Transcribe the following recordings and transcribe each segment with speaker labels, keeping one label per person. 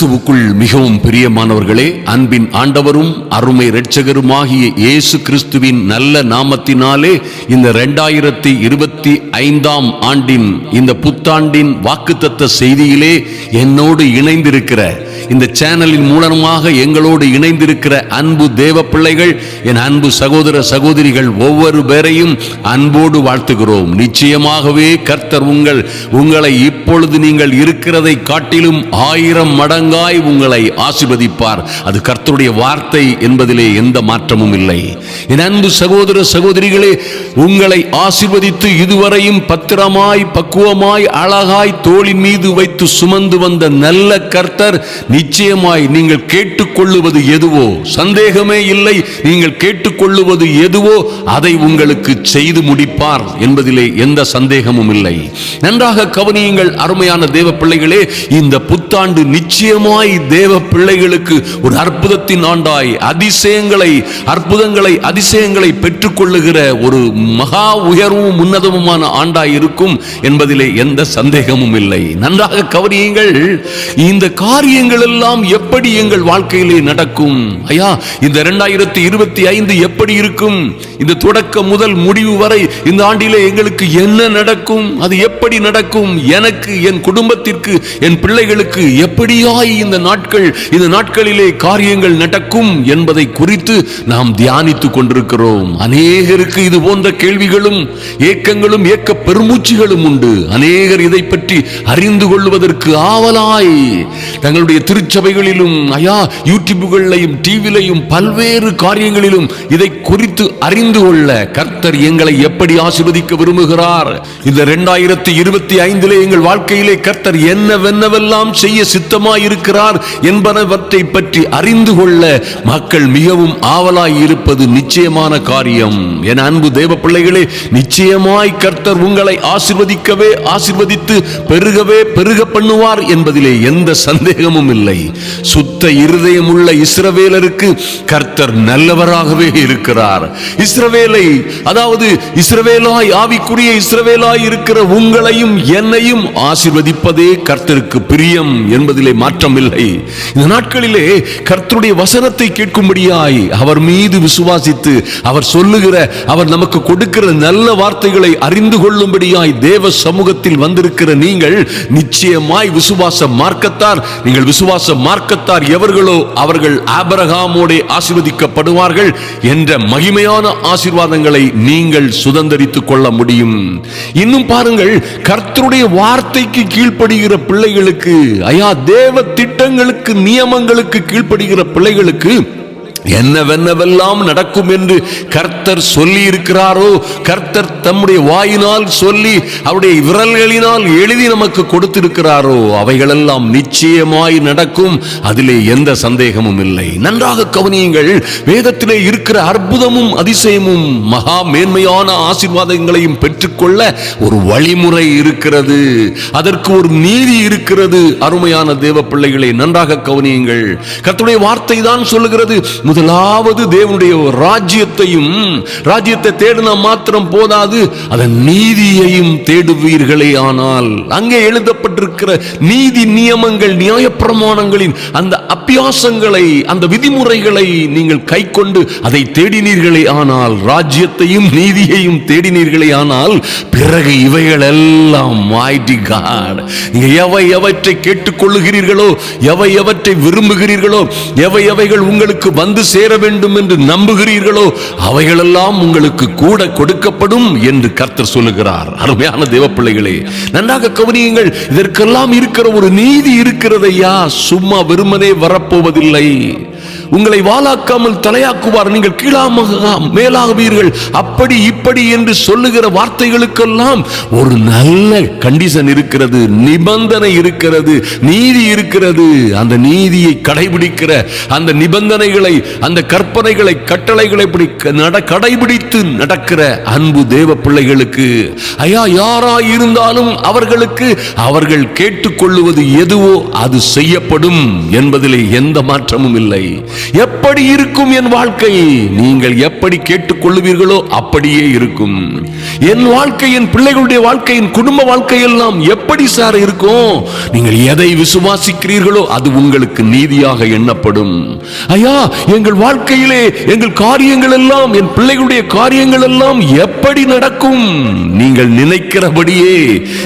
Speaker 1: கிறிஸ்துவுக்குள் மிகவும் பிரியமானவர்களே, அன்பின் ஆண்டவரும் அருமை இரட்சகருமாகிய இயேசு கிறிஸ்துவின் நல்ல நாமத்தினாலே இந்த 2025 ஆண்டின் இந்த புத்தாண்டின் வாக்குத்தத்த செய்தியிலே என்னோடு இணைந்திருக்கிற, இந்த சேனலின் மூலமாக எங்களோடு இணைந்திருக்கிற அன்பு தேவ பிள்ளைகள், என் அன்பு சகோதர சகோதரிகள் ஒவ்வொரு பேரையும் அன்போடு வாழ்த்துகிறோம். நிச்சயமாகவே கர்த்தர் உங்களை இப்பொழுது நீங்கள் இருக்கிறதை காட்டிலும் 1000 மடங்காய் உங்களை ஆசீர்வதிப்பார். அது கர்த்தருடைய வார்த்தை என்பதிலே எந்த மாற்றமும் இல்லை. என் அன்பு சகோதர சகோதரிகளே, உங்களை ஆசீர்வதித்து இதுவரையும் பத்திரமாய் பக்குவமாய் அழகாய் தோளின் மீது வைத்து சுமந்து வந்த நல்ல கர்த்தர் நிச்சயமாய் நீங்கள் கேட்டுக்கொள்ளுவது எதுவோ, சந்தேகமே இல்லை, நீங்கள் கேட்டுக்கொள்ளுவது எதுவோ அதை உங்களுக்கு செய்து முடிப்பார் என்பதிலே எந்த சந்தேகமும் இல்லை. நன்றாக கவனியுங்கள் அருமையான தேவ பிள்ளைகளே. இந்த புத்தாண்டு நிச்சயமாய் தேவ பிள்ளைகளுக்கு ஒரு அற்புதத்தின் ஆண்டாய் அதிசயங்களை பெற்றுக்கொள்ளுகிற ஒரு மகா உயர்வும் உன்னதமுமான ஆண்டாய் இருக்கும் என்பதிலே எந்த சந்தேகமும் இல்லை. நன்றாக கவனியுங்கள். இந்த காரியங்கள் எல்லாம் எப்படி எங்கள் வாழ்க்கையிலே நடக்கும்? ஐயா, இந்த 2025 எப்படி இருக்கும்? இந்த தொடக்க முதல் முடிவு வரை இந்த ஆண்டிலே எங்களுக்கு என்ன நடக்கும்? அது எப்படி நடக்கும்? எனக்கு, என் குடும்பத்திற்கு, என் பிள்ளைகளுக்கு எப்படியாய் இந்த நாட்களிலே காரியங்கள் நடக்கும் என்பதை குறித்து நாம் தியானித்துக் கொண்டிருக்கிறோம். அநேகருக்கு இது போன்ற கேள்விகளும் ஏக்கங்களும் ஏக்க பெருமூச்சுகளும் உண்டு. அநேகர் இதை பற்றி அறிந்து கொள்வதற்கு ஆவலாய் தங்களுடைய திருச்சபைகளிலும் யூடியூப்களிலும் டிவிலையும் பல்வேறு காரியங்களிலும் இதை குறித்து அறிந்து கொள்ள கர்த்தர் எங்களை எப்படி ஆசீர்வதிக்க விரும்புகிறார், இந்த 2025 எங்கள் வாழ்க்கையிலே கர்த்தர் என்னவென்னவெல்லாம் செய்ய சித்தமாய் இருக்கிறார் என்பனவற்றை பற்றி அறிந்து கொள்ள மக்கள் மிகவும் ஆவலாய் இருப்பது நிச்சயமான காரியம். என் அன்பு தேவ பிள்ளைகளே, நிச்சயமாய் கர்த்தர் உங்களை ஆசீர்வதித்து பெருக பண்ணுவார் என்பதிலே எந்த சந்தேகமும் இல்லை. சுத்த இருதயம் உள்ள இஸ்ரவேலருக்கு கர்த்தர் நல்லவராகவே இருக்கிறார். இஸ்ரவேலாய் ஆவிக்குரிய இஸ்ரவேலாய் இருக்கிற உங்களையும் என்னையும் ஆசீர்வதிப்பதே கர்த்தருக்கு பிரியம் என்பதிலே மாற்றம் இல்லை. இந்த நாட்களிலே கர்த்தருடைய வசனத்தை கேட்கும்படியாய் அவர் மீது விசுவாசித்து அவர் நமக்கு கொடுக்கிற நல்ல வார்த்தைகளை அறிந்து கொள்ளும்படியாய் தேவ சமூகத்தில் வந்திருக்கிற நீங்கள் நிச்சயமாய் விசுவாச மார்க்கத்தார் எவர்களோ அவர்கள் ஆபிரகாமோடே ஆசீர்வதிக்கப்படுவார்கள் என்ற மகிமையான ஆசீர்வாதங்களை நீங்கள் சுதந்தரித்துக் கொள்ள முடியும். இன்னும் பாருங்கள், கர்த்தருடைய வார்த்தைக்கு கீழ்ப்படுகிற பிள்ளைகளுக்கு, தேவ திட்டங்களுக்கு நியமங்களுக்கு கீழ்ப்படுகிற பிள்ளைகளுக்கு என்னவென்னவெல்லாம் நடக்கும் என்று கர்த்தர் சொல்லி இருக்கிறாரோ, கர்த்தர் தம்முடைய வாயினால் சொல்லி அவருடைய விரல்களினால் எழுதி நமக்கு கொடுத்திருக்கிறாரோ அவைகளெல்லாம் நிச்சயமாய் நடக்கும். அதிலே எந்த சந்தேகமும் இல்லை. நன்றாக கவனியுங்கள். வேதத்திலே இருக்கிற அற்புதமும் அதிசயமும் மகா மேன்மையான ஆசீர்வாதங்களையும் பெற்றுக்கொள்ள ஒரு வழிமுறை இருக்கிறது. அதற்கு ஒரு நீதி இருக்கிறது. அருமையான தேவ பிள்ளைகளை நன்றாக கவனியுங்கள். கர்த்தருடைய வார்த்தை தான் சொல்லுகிறது, முதலாவது தேவனுடைய ராஜ்யத்தை தேடினா மாத்திரம் போதாது, அதன் நீதியையும் தேடுவீர்களே. ஆனால் அங்கே எழுதப்பட்டிருக்கிற நீதி நியமங்கள், நியாயப்பிரமாணங்களின் அந்த அபியாசங்களை, அந்த விதிமுறைகளை நீங்கள் கை கொண்டு அதை தேடினீர்களே ஆனால், ராஜ்யத்தையும் நீதியையும் தேடினீர்களே ஆனால், பிறகு இவைகள் எல்லாம் எவற்றை கேட்டுக்கொள்ளுகிறீர்களோ, எவற்றை விரும்புகிறீர்களோ, எவைகள் உங்களுக்கு வந்து சேர வேண்டும் என்று நம்புகிறீர்களோ அவைகளெல்லாம் உங்களுக்கு கூட கொடுக்கப்படும் என்று கர்த்தர் சொல்லுகிறார். அருமையான தேவ பிள்ளைகளே, நன்றாக கவனியுங்கள். இதற்கெல்லாம் இருக்கிற ஒரு நீதி இருக்கிறதையா, சும்மா வெறுமனே வரப்போவதில்லை. உங்களை வாளாக்காமல் தலையாக்குவார், நீங்கள் மேலாகுவீர்கள், அப்படி இப்படி என்று சொல்லுகிற வார்த்தைகளுக்கெல்லாம் ஒரு நல்ல கண்டிஷன் இருக்கிறது, நிபந்தனை இருக்கிறது, நீதி இருக்கிறது. அந்த நீதியை கடைபிடிக்கிற, அந்த நிபந்தனைகளை, அந்த கற்பனைகளை, கட்டளைகளை கடைபிடித்து நடக்கிற அன்பு தேவ பிள்ளைகளுக்கு, யாராய் இருந்தாலும் அவர்களுக்கு அவர்கள் கேட்டுக்கொள்ளுவது எதுவோ அது செய்யப்படும் என்பதிலே எந்த மாற்றமும் இல்லை. எப்படி இருக்கும் என் வாழ்க்கை? நீங்கள் எப்படி கேட்டுக்கொள்ளுவீர்களோ அப்படியே இருக்கும். என் வாழ்க்கை, என் பிள்ளைகளுடைய வாழ்க்கை, என் குடும்ப வாழ்க்கை எல்லாம் எப்படி சார் இருக்கும்? நீங்கள் எதை விசுவாசிக்கிறீர்களோ அது உங்களுக்கு நீதியாக எண்ணப்படும். ஐயா, எங்கள் வாழ்க்கையிலே எங்கள் காரியங்கள் எல்லாம், என் பிள்ளைகளுடைய காரியங்கள் எல்லாம் எப்படி நடக்கும்? நீங்கள் நினைக்கிறபடியே,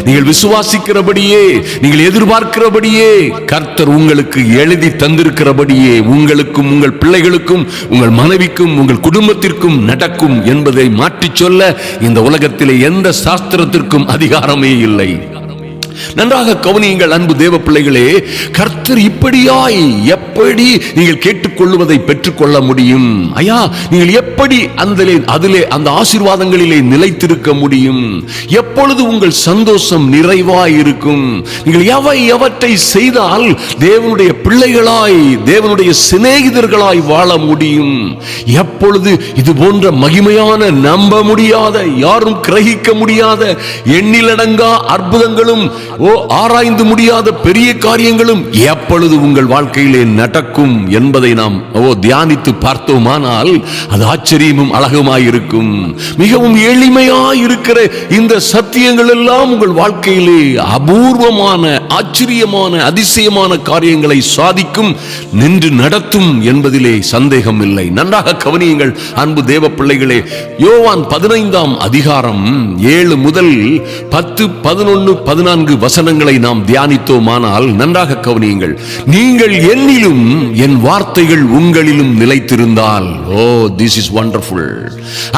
Speaker 1: நீங்கள் விசுவாசிக்கிறபடியே, நீங்கள் எதிர்பார்க்கிறபடியே, கர்த்தர் உங்களுக்கு எழுதி தந்திருக்கிறபடியே உங்களுக்கும் உங்கள் பிள்ளைகளுக்கும் உங்கள் மனைவிக்கும் உங்கள் குடும்பத்திற்கும் நடக்கும் என்பதை மாற்றிச் சொல்ல இந்த உலகத்திலே எந்த சாஸ்திரத்திற்கும் அதிகாரமே இல்லை. நன்றாக கவனியுங்கள் அன்பு தேவ பிள்ளைகளே. கர்த்தர் இப்படியாய் எப்படி நீங்கள் கேட்டுக்கொள்வதை பெற்றுக்கொள்ள முடியும்? ஐயா, நீங்கள் எப்படி அதிலே அந்த ஆசீர்வாதங்களிலே நிலைத்திருக்க முடியும்? எப்பொழுது உங்கள் சந்தோஷம் நிறைவாய் இருக்கும்? நீங்கள் எவற்றை செய்தால் தேவனுடைய பிள்ளைகளாய், தேவனுடைய சிநேகிதர்களாய் வாழ முடியும்? எப்பொழுது இது போன்ற மகிமையான, நம்ப முடியாத, யாரும் கிரகிக்க முடியாத எண்ணிலடங்கா அற்புதங்களும் ஆராய்ந்து முடியாத பெரிய காரியங்களும் எப்பொழுது உங்கள் வாழ்க்கையிலே நடக்கும் என்பதை நாம் தியானித்து பார்த்தோமானால் அது ஆச்சரியமும் அழகுமாயிருக்கும். மிகவும் எளிமையாயிருக்கிற இந்த சத்தியங்கள் எல்லாம் உங்கள் வாழ்க்கையிலே அபூர்வமான, ஆச்சரியமான, அதிசயமான காரியங்களை சாதிக்கும், நின்று நடத்தும் என்பதிலே சந்தேகம் இல்லை. நன்றாக கவனியுங்கள் அன்பு தேவ பிள்ளைகளே. யோவான் 15ஆம் அதிகாரம் 7 முதல் 10, 11, 14 வசனங்களை நாம் தியானித்தோமானால் நன்றாக கவனியுங்கள். நீங்கள் என்னிலும் என் வார்த்தைகள் உங்களிலும் நிலைத்திருந்தால், திஸ் இஸ் வண்டர்ஃபுல்.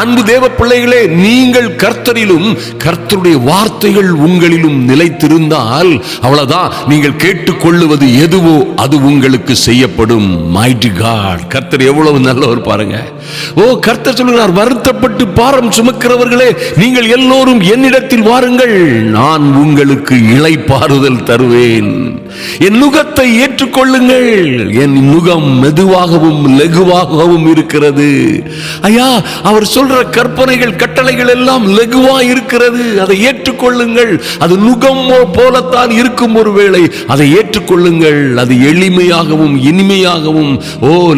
Speaker 1: அன்பு தேவ பிள்ளைகளே, நீங்கள் கர்த்தரிலும் கர்த்தருடைய வார்த்தைகள் உங்களிலும் நிலைத்திருந்தால் அவ்வளவுதான். நீங்கள் கேட்டுக்கொள்ளுவது எதுவோ அது உங்களுக்கு செய்யப்படும். மைட்டி காட், கர்த்தர் எவ்வளவு நல்லவர் பாருங்க. கர்த்தர் சொல்கிறார், வருத்தப்பட்டு பாரம் சுமக்கிறவர்களே, நீங்கள் எல்லோரும் என்னிடத்தில் வாருங்கள், நான் உங்களுக்கு இளைப்பாறுதல் தருவேன். என் நுகத்தை ஏற்றுக்கொள்ளுங்கள், என் நுகம் மெதுவாகவும் லகுவாகவும் இருக்கிறது. ஐயா, அவர் சொல்ற கற்பனைகள், கட்டளைகள் எல்லாம் லகுவா இருக்கிறது. அதை ஏற்றுக்கொள்ளுங்கள். அது நுகம் போலத்தான் இருக்கும், ஒருவேளை அதை ஏற்றுக்கொள்ளுங்கள். அது எளிமையாகவும் இனிமையாகவும்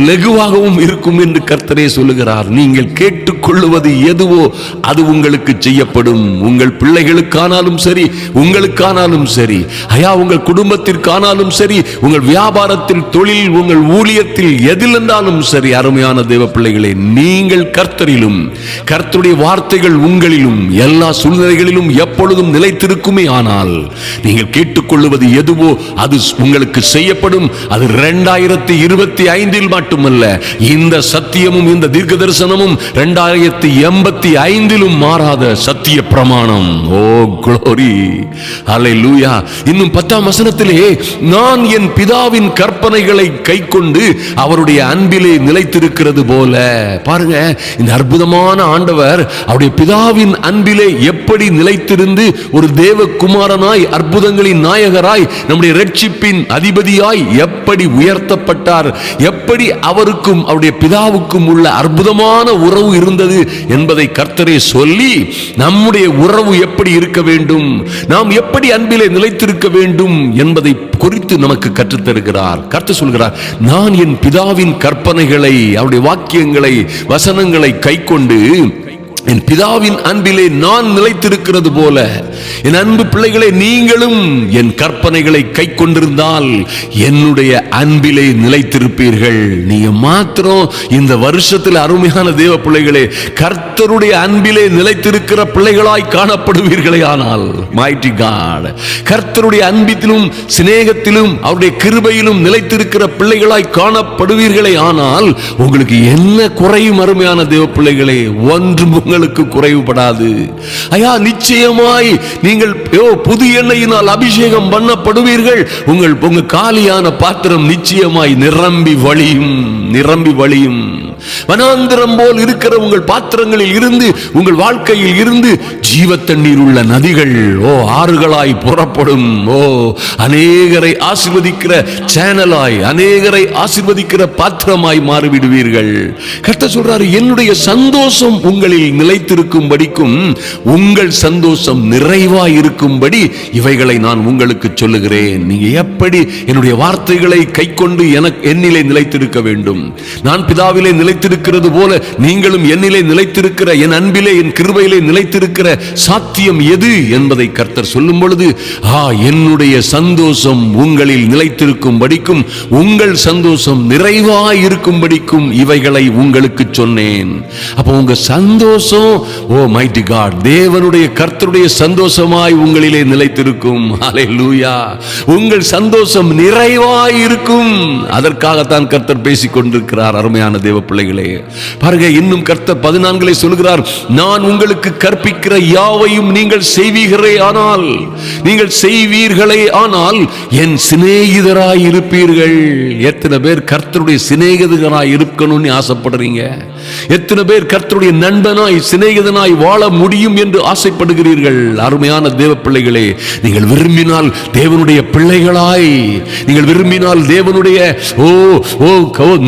Speaker 1: லகுவாகவும் இருக்கும் என்று கர்த்தரே சொல்லுகிறார். நீங்கள் கேட்டுக்கொள்ளுவது எதுவோ அது உங்களுக்கு செய்யப்படும். உங்கள் பிள்ளைகளுக்கானாலும் சரி, உங்களுக்கானாலும் சரி, ஐயா, உங்கள் குடும்பத்திற்கானாலும் சரி, உங்கள் வியாபாரத்தில், தொழில், உங்கள் ஊழியத்தில், எதில் இருந்தாலும் சரி. அருமையான தேவ பிள்ளைகளே, நீங்கள் கர்த்தரிலும் கர்த்தருடைய வார்த்தைகள் உங்களிலும் எல்லா சூழ்நிலைகளிலும் எப்பொழுதும் நிலைத்திருக்குமே ஆனால் நீங்கள் கேட்டுக்கொள்வது எதுவோ அது உங்களுக்கு செய்யப்படும். அது 2025 மட்டுமல்ல, இந்த சத்தியமும் இந்த தீர்க்க தரிசனமும் 2085 மாறாத சத்திய பிரமாணம். க்ளோரி, ஹல்லேலூயா. இன்னும் 10ஆம் வசனத்திலே, நான் என் பிதாவின் கற்பனைகளை கைக்கொண்டு அவருடைய அன்பிலே நிலைத்திருக்கிறது போல. பாருங்க, இந்த அற்புதமான ஆண்டவர் அவருடைய பிதாவின் அன்பிலே எப்படி நிலைத்திருந்து ஒரு தேவகுமாரனாய், அற்புதங்களின் நாயகராய், நம்முடைய இரட்சிப்பின் அதிபதியாய் எப்படி உயர்த்தப்பட்டார், எப்படி அவருக்கும் அவருடைய பிதாவுக்கும் உள்ள அற்புதமான உறவு இருந்தது என்பதை கர்த்தரே சொல்லி, நம்முடைய உறவு எப்படி இருக்க வேண்டும், நாம் எப்படி அன்பிலே நிலைத்திருக்க வேண்டும் என்பதை குறித்து நமக்கு கற்றுத்தருகிறார். கர்த்தர் சொல்கிறார், நான் என் பிதாவின் கற்பனைகளை, அவருடைய வாக்கியங்களை, வசனங்களை கைக்கொண்டு என் பிதாவின் அன்பிலே நான் நிலைத்திருக்கிறது போல, என் அன்பு பிள்ளைகளே, நீங்களும் என் கற்பனைகளை கை கொண்டிருந்தால் என்னுடைய அன்பிலே நிலைத்திருப்பீர்கள். நீங்க மாத்திரம் இந்த வருஷத்தில் அருமையான தேவ பிள்ளைகளே, கர்த்தருடைய அன்பிலே நிலைத்திருக்கிற பிள்ளைகளாய் காணப்படுவீர்களே ஆனால், மைட்டி காட், கர்த்தருடைய அன்பிலும் சிநேகத்திலும் அவருடைய கிருபையிலும் நிலைத்திருக்கிற பிள்ளைகளாய் காணப்படுவீர்களே ஆனால், உங்களுக்கு என்ன குறையும் அருமையான தேவ பிள்ளைகளே? ஒன்றும் உங்களுக்கு குறைவுபடாது. ஐயா, நிச்சயமாய் நீங்கள் புது எண்ணெயினால் அபிஷேகம் பண்ணப்படுவீர்கள். உங்க காலியான பாத்திரம் நிச்சயமாய் நிரம்பி வழியும், நிரம்பி வழியும். வனாந்திரம் போல் இருக்கிற உங்கள் பாத்திரங்களில் இருந்து, உங்கள் வாழ்க்கையில் இருந்து ஜீவ தண்ணீர் உள்ள நதிகள் ஆறுகளாய் புறப்படும். அநேகரை ஆசீர்வதிக்கிற சேனலாய், அநேகரை ஆசீர்வதிக்கிற பாத்திரமாய் மாறிவிடுவீர்கள். கர்த்தர் சொல்றாரு, என்னுடைய சந்தோஷம் உங்களில் நிலைத்திருக்கும்படிக்கும் உங்கள் சந்தோஷம் நிறைவாய் இருக்கும்படி இவைகளை நான் உங்களுக்கு சொல்லுகிறேன். நீங்க எப்படி என்னுடைய வார்த்தைகளை கைக்கொண்டு என்னிலே நிலைத்திருக்க வேண்டும். நான் பிதாவிலே நிலைத்திருக்கிறது போல நீங்களும் என்னிலே நிலைத்திருக்கிற, என் அன்பிலே, என் கிருபையிலே நிலைத்திருக்கிற சாத்தியம் எது என்பதை கர்த்தர் சொல்லும் பொழுது, என்னுடைய சந்தோஷம் உங்களில் நிலைத்திருக்கும்படிக்கும் உங்கள் சந்தோஷம் நிறைவாய் இருக்கும்படிக்கும் இவைகளை உங்களுக்கு சொன்னேன். அப்போ உங்க சந்தோஷம் மைட்டி காட், தேவனுடைய கர்த்தருடைய சந்தோஷமாய் உங்களிலே நிலைத்திருக்கும். ஹல்லேலூயா. உங்கள் சந்தோஷம் நிறைவாய் இருக்கும். அதற்காகத்தான் கர்த்தர் பேசிக் கொண்டிருக்கிறார். அருமையான தேவ பிள்ளைகளே, பாருங்க, இன்னும் கர்த்தர் 14 சொல்கிறார், நான் உங்களுக்கு கற்பிக்கிற யாவையும் நீங்கள் செய்வீர்களே ஆனால், நீங்கள் செய்வீர்களே ஆனால் என் சிநேகிதராய் இருப்பீர்கள். எத்தனை பேர் கர்த்தருடைய சிநேகிதராய் இருக்கணும்னு ஆசைப்படுறீங்க? எத்தனை பேர் கர்த்தருடைய நண்பனாய், சிநேகிதனாய் வாழ முடியும் என்று ஆசைப்படுகிறீர்கள்? அருமையான தேவ பிள்ளைகளே, நீங்கள் விரும்பினால் தேவனுடைய பிள்ளைகளாய், நீங்கள் விரும்பினால் தேவனுடைய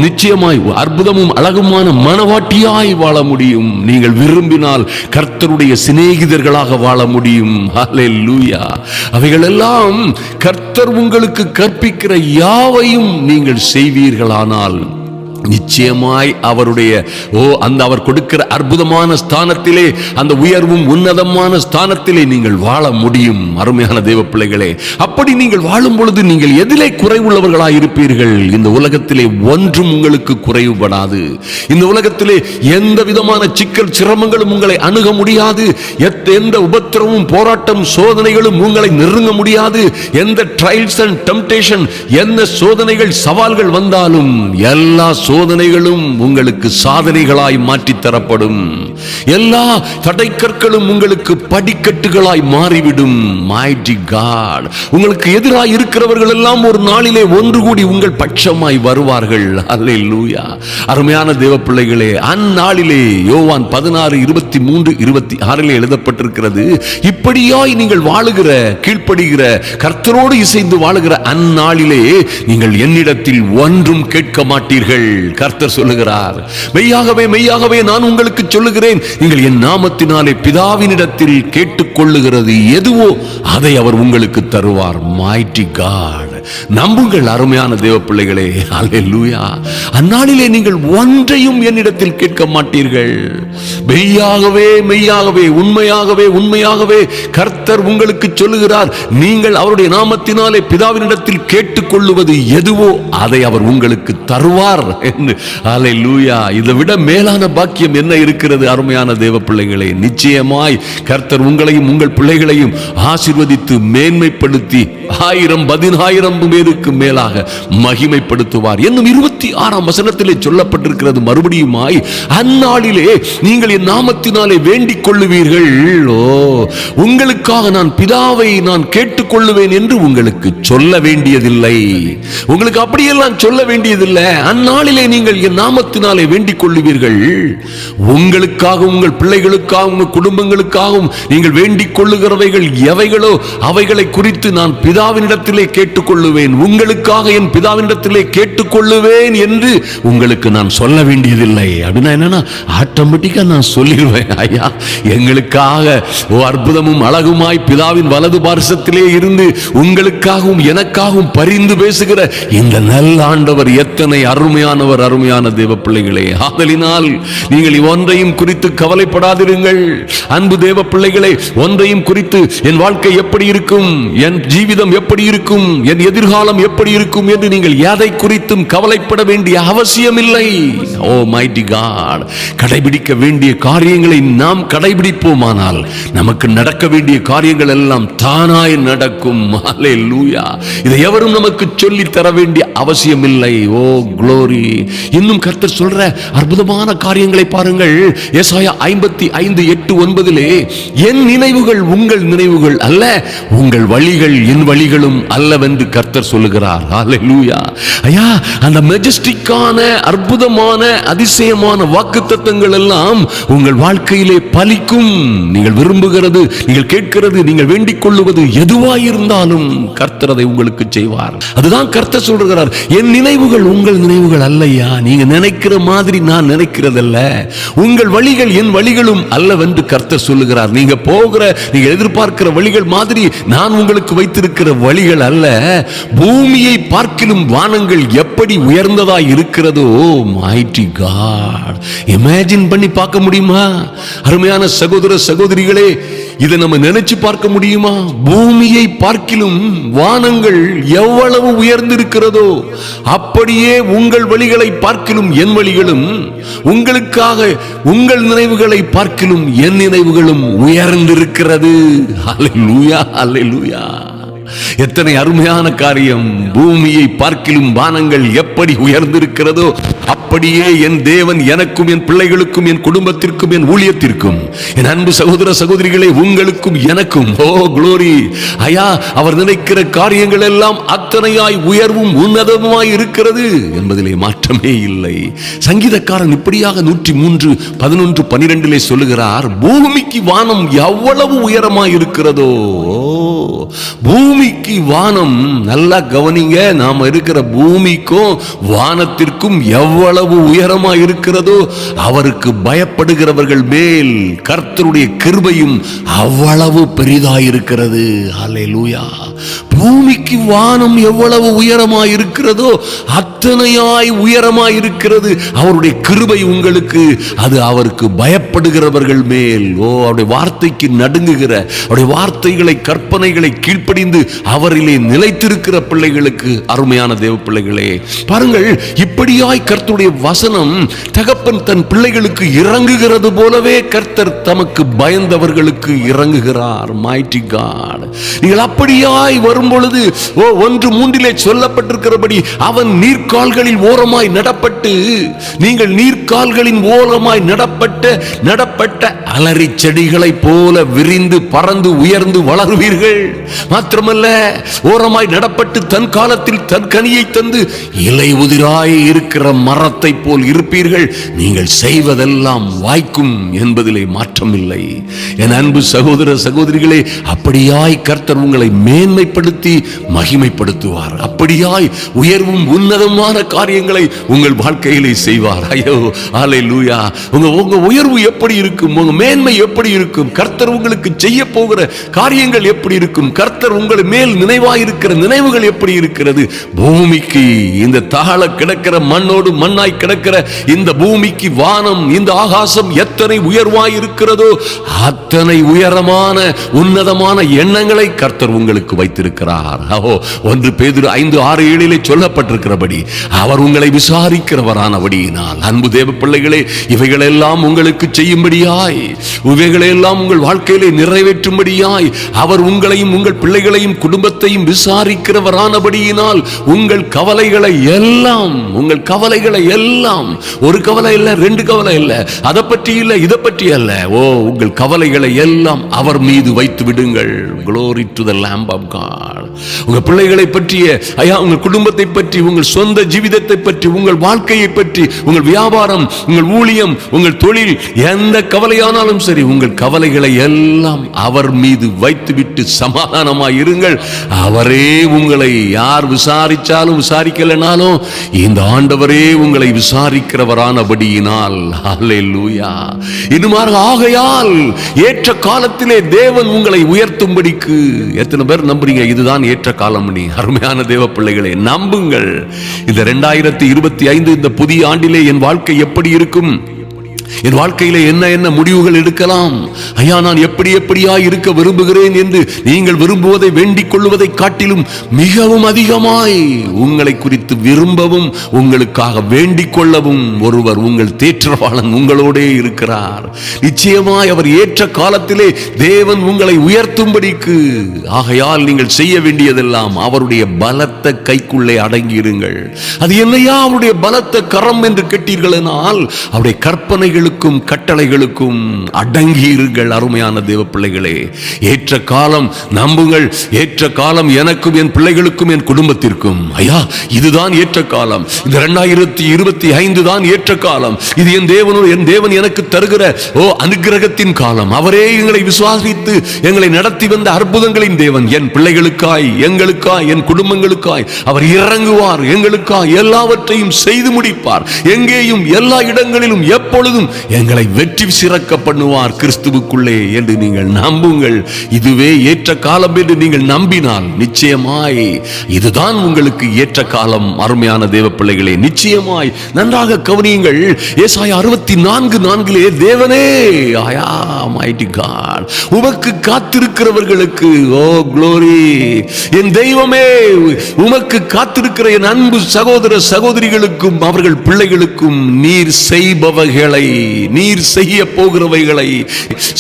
Speaker 1: நிச்சயமாய் அற்புதமும் அழகுமான மனவாட்டியாய் வாழ முடியும். நீங்கள் விரும்பினால் கர்த்தருடைய சிநேகிதர்களாக வாழ முடியும். ஹல்லேலூயா. அவைகளெல்லாம் கர்த்தர் உங்களுக்கு கற்பிக்கிற யாவையும் நீங்கள் செய்வீர்களானால் நிச்சயமாய் அவருடைய அவர் கொடுக்கிற அற்புதமான ஸ்தானத்திலே, அந்த உயர்வும் உன்னதமான ஸ்தானத்திலே நீங்கள் வாழ முடியும். அருமையான தேவ பிள்ளைகளே, அப்படி நீங்கள் வாழும் பொழுது நீங்கள் எதிலே குறைவுள்ளவர்களாய் இருப்பீர்கள்? இந்த உலகத்திலே ஒன்றும் உங்களுக்கு குறைவுபடாது. இந்த உலகத்திலே எந்த விதமான சிக்கல் சிரமங்களும் உங்களை அணுக முடியாது. எந்த உபத்திரமும் போராட்டம் சோதனைகளும் உங்களை நெருங்க முடியாது. எந்த ட்ரையல்ஸ் அண்ட் டெம்ப்டேஷன், எந்த சோதனைகள் சவால்கள் வந்தாலும் எல்லா சோதனைகளும் உங்களுக்கு சாதனைகளாய் மாற்றி தரப்படும். எல்லா தடைக்கற்களும் உங்களுக்கு படிக்கட்டுகளாய் மாறிவிடும். மைட்டி காட், உங்களுக்கு எதிராக இருக்கிறவர்கள் எல்லாம் ஒரு நாளிலே ஒன்று கூடி உங்கள் பட்சமாய் வருவார்கள். அல்லேலூயா. அருமையான தேவ பிள்ளைகளே, அந்நாளிலே யோவான் 16:23-26 எழுதப்பட்டிருக்கிறது, இப்படியாய் நீங்கள் வாழுகிற, கீழ்ப்படுகிற, கர்த்தரோடு இசைந்து வாழுகிற அந்நாளிலே நீங்கள் என்னிடத்தில் ஒன்றும் கேட்க மாட்டீர்கள். கர்த்தர் சொல்லுகிறார், மெய்யாகவே மெய்யாகவே நான் உங்களுக்கு சொல்லுகிறேன், நீங்கள் என் நாமத்தினாலே பிதாவினிடத்தில் கேட்டுக்கொள்ளுகிறது எதுவோ அதை அவர் உங்களுக்கு தருவார். மைட்டி காட், நம்புங்கள் அருமையான தேவ பிள்ளைகளே. அல்லேலூயா. அந்நாளிலே நீங்கள் ஒன்றையும் என்னிடத்தில் கேட்க மாட்டீர்கள். மெய்யாகவே மெய்யாகவே, உண்மையாகவே உண்மையாகவே கர்த்தர் உங்களுக்கு சொல்லுகிறார், நீங்கள் அவருடைய நாமத்தினாலே பிதாவினிடத்தில் கேட்டுக்கொள்ளுவது எதுவோ அதை அவர் உங்களுக்கு தருவார் என்று. அல்லேலூயா. இதை விட மேலான பாக்கியம் என்ன இருக்கிறது? அருமையான தேவ பிள்ளைகளே, நிச்சயமாய் கர்த்தர் உங்களையும் உங்கள் பிள்ளைகளையும் ஆசீர்வதித்து மேன்மைப்படுத்தி 1000-10,000 பேருக்கு மேலாக மகிமைப்படுத்துவார். இன்னும் 26ஆம் வசனத்திலே சொல்லப்பட்டிருக்கிறது மறுபடியுமாய், அந்நாளிலே நீங்கள் என் நாமத்தினாலே வேண்டிக் கொள்ளுவீர்கள், உங்களுக்காக நான் பிதாவை நான் கேட்டுக்கொள்ளுவேன் என்று உங்களுக்கு சொல்ல வேண்டியதில்லை. உங்களுக்கு அப்படியெல்லாம் சொல்ல வேண்டியதில்லை. அந்நாளிலே நீங்கள் என் நாமத்தினாலே வேண்டிக் கொள்ளுவீர்கள். உங்களுக்காக, உங்கள் பிள்ளைகளுக்காக, உங்கள் குடும்பங்களுக்காகவும் நீங்கள் வேண்டிக் கொள்ளுகிறவைகள் எவைகளோ அவைகளை குறித்து நான் பிதாவினிடத்திலே கேட்டுக்கொள்ளுவேன். உங்களுக்காக என் பிதாவினிடத்திலே கேட்டுக்கொள்ளுவேன் என்று உங்களுக்கு நான் சொல்ல வேண்டியதில்லை. அப்படின்னா என்னன்னா, ஆட்டோமேட்டிக்கா நான் சொல்லிடுவேன், ஐயா எங்களுக்காக அற்புதமும் அழகுமாய் பிதாவின் வலது பார்சத்திலே இருந்து உங்களுக்காகவும் எனக்காகவும் பரிந்து பேசுகிற இந்த நல்ல ஆண்டவர் எத்தனை அருமையானவர். அருமையான தேவ பிள்ளைகளே, ஆதலினால் நீங்கள் ஒன்றையும் குறித்து கவலைப்படாதிருங்கள். அன்பு தேவ பிள்ளைகளே, ஒன்றையும் குறித்து என் வாழ்க்கை எப்படி இருக்கும், என் ஜீவிதம் எப்படி இருக்கும், என் எதிர்காலம் எப்படி இருக்கும் என்று நீங்கள் எதை குறித்தும் கவலைப்பட வேண்டிய அவசியம் இல்லை. ஓ மைட்டி காட், கடைபிடிக்க வேண்டிய காரியங்களை நாம் கடைபிடிப்போமானால் நமக்கு நடக்க வேண்டிய காரியங்கள் எல்லாம் தானாய் நடக்கும். அல்லேலூயா. இதை எவரும் நமக்கு சொல்லி தர வேண்டிய அவசியம் இல்லை. ஓ க்ளோரி. இன்னும் கர்த்தர் சொல்ற அற்புதமான காரியங்களை பாருங்கள். ஏசாயா 55:8-9 என் நினைவுகள் உங்கள் நினைவுகள் அல்ல, உங்கள் வழிகள் என் வழிகளும் அல்லவென்று கர்த்தர் சொல்லுகிறார். ஹல்லேலூயா. ஐயா, அந்த மெஜஸ்டிக்கான அற்புதமான அதிசயமான வாக்குத்தத்தங்கள் எல்லாம் உங்கள் வாழ்க்கையிலே பலிக்கும். நீங்கள் விரும்புகிறது, நீங்கள் கேட்கிறது, நீங்கள் வேண்டிக் கொள்ளுவது எதுவாயிருந்தாலும் கர்த்தர் அதை உங்களுக்கு செய்வார். அதுதான் கர்த்தர் சொல்கிறார், என் நினைவுகள் உங்கள் நினைவுகள் அல்லையா, நீங்க நினைக்கிற மாதிரி நான் நினைக்கிறதல்ல, உங்கள் வழிகள் என் வழிகளும் அல்லவென்று கர்த்தர் சொல்லுகிறார். நீங்க போகிற, நீங்க எதிர்பார்க்கிற வழிகள் மாதிரி நான் உங்களுக்கு வைத்திருக்கிற வழிகள் அல்ல. பூமியை பார்க்கிலும் வானங்கள் எப்படி உயர்ந்ததா இருக்கிறதோ, மைட்டி காட், இமேஜின் பண்ணி பார்க்க முடியுமா? அருமையான சகோதர சகோதரிகளே, இதை நம்ம நினைச்சு பார்க்க முடியுமா? பூமியை பார்க்கிலும் வானங்கள் எவ்வளவு உயர்ந்திருக்கிறதோ அப்படியே உங்கள் வழிகளை பார்க்கிலும் என் வழிகளும், உங்களுக்காக உங்கள் நினைவுகளை பார்க்கிலும் என் நினைவுகளும் உயர்ந்திருக்கிறது. அல்லேலூயா, அல்லேலூயா. எத்தனை அருமையான காரியம்! பூமியை பார்க்கிலும் வானங்கள் எப்படி உயர்ந்திருக்கிறதோ அப்படியே என் தேவன் எனக்கும் என் பிள்ளைகளுக்கும் என் குடும்பத்திற்கும் என் ஊழியத்திற்கும், என் அன்பு சகோதர சகோதரிகளே, உங்களுக்கும் எனக்கும், ஓ குளோரி ஐயா, அவர் நினைக்கிற காரியங்கள் எல்லாம் அத்தனையாய் உயர்வும் உன்னதமாய் இருக்கிறது என்பதிலே மாற்றமே இல்லை. சங்கீதக்காரன் இப்படியாக 103:11-12 சொல்லுகிறார், பூமிக்கு வானம் எவ்வளவு உயரமாய் இருக்கிறதோ, பூமிக்கு வானம், நல்லா கவனிங்க, நாம இருக்கிற பூமிக்கும் வானத்திற்கும் எவ்வளவு உயரமா இருக்கிறதோ அவருக்கு பயப்படுகிறவர்கள் மேல் கர்த்தருடைய கிருபையும் அவ்வளவு பெரிதாயிருக்கிறது. அல்லேலூயா. பூமிக்கு வானம் எவ்வளவு உயரமாய் இருக்கிறதோ அத்தனையாய் உயரமாய் இருக்கிறது அவருடைய கிருபை உங்களுக்கு. அது அவருக்கு பயப்படுகிறவர்கள் மேல், ஓ அவருடைய வார்த்தைக்கு நடுங்குகிற, அவருடைய வார்த்தைகளை கற்பனைகளை கீழ்ப்படிந்து அவரிலே நிலைத்திருக்கிற பிள்ளைகளுக்கு, அருமையான தேவ பிள்ளைகளே, பாருங்கள், இப்படியாய் கர்த்தருடைய வசனம் தகப்பன் தன் பிள்ளைகளுக்கு இறங்குகிறது போலவே கர்த்தர் தமக்கு பயந்தவர்களுக்கு இறங்குகிறார். Mighty God. நீங்கள் அப்படியாய் வரும் பொழுது, 1:3 சொல்லப்பட்டிருக்கிறபடி, அவன் நீர்க்கால்களில் ஓரமாய் நடப்பட்டு, நீங்கள் நீர்க்கால்களின் ஓரமாய் நடப்பட்ட அலரி செடிகளை போல விரிந்து பறந்து உயர்ந்து வளருவீர்கள். மாத்திரமல்ல, ஓரமாய் நடப்பட்டு தன் காலத்தில் தன் கனியை தந்து இலை உதிராய் இருக்கிற மரத்தை போல் இருப்பீர்கள். நீங்கள் செய்வதெல்லாம் வாய்க்கும் என்பதிலே மாற்றமில்லை. என் அன்பு சகோதர சகோதரிகளே, அப்படியாய் கர்த்தர் உங்களை மேன்மைப்படுத்தி மகிமைப்படுத்துவார். அப்படியாய் உயர்வும் உன்னதமான காரியங்களை உங்கள் வாழ்க்கையிலே செய்வார். ஐயோ, அல்லேலூயா. உங்க உயர்வு எப்படி இருக்கும்? உங்க மேன்மை எப்படி இருக்கும்? கர்த்தர் உங்களுக்கு செய்ய போகிற காரியங்கள் எப்படி இருக்கும்? கர்த்தர் உங்கள் மேல் நினைவாயிருக்கிற நினைவுகள் எப்படி இருக்கிறது? பூமிக்கு, இந்த தாழ கிடக்கிற மண்ணோடு மண்ணாய் கிடக்கிற இந்த பூமிக்கு வானம், இந்த ஆகாசம் எத்தனை உயர்வாய் இருக்கிறதோ அத்தனை உயரமான உன்னதமான எண்ணங்களை கர்த்தர் உங்களுக்கு வைத்திருக்கிறார். 1 பேதுரு 5:6-7 சொல்லப்பட்டிருக்கிறபடி அவர் உங்களை விசாரிக்கிறவரானபடியினால், அன்பு தேவ பிள்ளைகளே, இவைகளெல்லாம் உங்களுக்கு செய்யும்படியாய், இவைகளெல்லாம் உங்கள் வாழ்க்கையிலே நிறைவேற்றும்படியாய் அவர் உங்களையும் உங்கள் பிள்ளைகளையும் குடும்பத்தையும் விசாரிக்கிறவரானபடியினால் உங்கள் கவலைகளை எல்லாம், உங்கள் கவலைகளை எல்லாம், ஒரு கவலை இல்ல, 2 கவலை இல்ல, அதை பற்றி இல்ல, இதை பற்றி அல்ல, உங்கள் கவலைகளை எல்லாம் அவர் மீது வைத்து விடுங்கள். Glory to the Lamb of God. உங்க பிள்ளைகளை பற்றிய, ஐயா, உங்கள் குடும்பத்தை பற்றி, உங்கள் சொந்த ஜீவிதத்தை பற்றி, உங்கள் வாழ்க்கையை பற்றி, உங்கள் வியாபாரம், உங்கள் ஊழியம், உங்கள் தொழில், எந்த கவலையானாலும் சரி, உங்கள் கவலைகளை எல்லாம் அவர் மீது வைத்துவிட்டு சமாதானமாய் இருங்கள். அவரே உங்களை, யார் விசாரிச்சாலும் விசாரிக்கலனாலும் இந்த ஆண்டவரே உங்களை விசாரிக்கிறவரானபடியினால், அல்லேலூயா. இன்னுமாறு ஆகையால் ஏற்ற காலத்திலே தேவன் உங்களை உயர்த்தும்படிக்கு, எத்தனை பேர் நம்புறீங்க இதுதான் ஏற்ற காலம்? நீ அருமையான தேவ பிள்ளைகளே, நம்புங்கள். இந்த 2025 இந்த புதிய ஆண்டிலே என் வாழ்க்கை எப்படி இருக்கும்? என் வாழ்க்கையில என்ன முடிவுகள் எடுக்கலாம்? ஐயா, நான் எப்படியா இருக்க விரும்புகிறேன் என்று நீங்கள் விரும்புவதை வேண்டிக் கொள்வதை காட்டிலும் மிகவும் அதிகமாய் உங்களை குறித்து குறித்து விரும்பவும் உங்களுக்காக வேண்டிக் கொள்ளவும் ஒருவர் உங்கள் தேற்றவாளன் உங்களோடே இருக்கிறார். நிச்சயமாய் அவர் ஏற்ற காலத்திலே தேவன் உங்களை உயர்த்தும்படிக்கு. ஆகையால் நீங்கள் செய்ய வேண்டியதெல்லாம் அவருடைய பலத்த கைக்குள்ளே அடங்கியிருங்கள். அது என்னையா அவருடைய பலத்த கரம் என்று கேட்டீர்களானால் அவருடைய கற்பனைகளுக்கும் கட்டளைகளுக்கும் அடங்கியிருங்கள். அருமையான தேவ பிள்ளைகளே, ஏற்ற காலம் நம்புங்கள். ஏற்ற காலம் எனக்கும் என் பிள்ளைகளுக்கும் என் குடும்பத்திற்கும். ஐயா, இதுதான் ஏற்ற காலம். இந்த 2025 தான் ஏற்ற காலம். இது என் தேவன் எனக்கு தருகிற அனுக்கிரகத்தின் காலம். அவரே எங்களை விசுவாசித்து எங்களை நடத்தி வந்த அற்புதங்களின் தேவன். என் பிள்ளைகளுக்காய், எங்களுக்காய், என் குடும்பங்களுக்காய் அவர் இறங்குவார். எங்களுக்காய் எல்லாவற்றையும் செய்து முடிப்பார். எங்கேயும் எல்லா இடங்களிலும் எப்பொழுதும் எங்களை வெற்றி சிறக்க பண்ணுவார் கிறிஸ்துவுக்குள்ளே என்று நீங்கள் நம்புங்கள். இதுவே ஏற்ற காலம் என்று நீங்கள் நம்பினால் நிச்சயமாய் இதுதான் உங்களுக்கு ஏற்ற காலம். அருமையான தேவ பிள்ளைகளே, நிச்சயமாய் நன்றாக கவனியுங்கள். ஏசாயா 64:4 தேவனே, ஆயா மைட்டி காட், உமக்கு காத்திருக்கிறவர்களுக்கு, ஓ க்ளோரி, என் தெய்வமே, உமக்கு காத்திருக்கிற என் அன்பு சகோதர சகோதரிகளுக்கும் அவர்கள் பிள்ளைகளுக்கும் நீர் செய்பவைகளை, நீர் செய்ய போகிறவைகளை,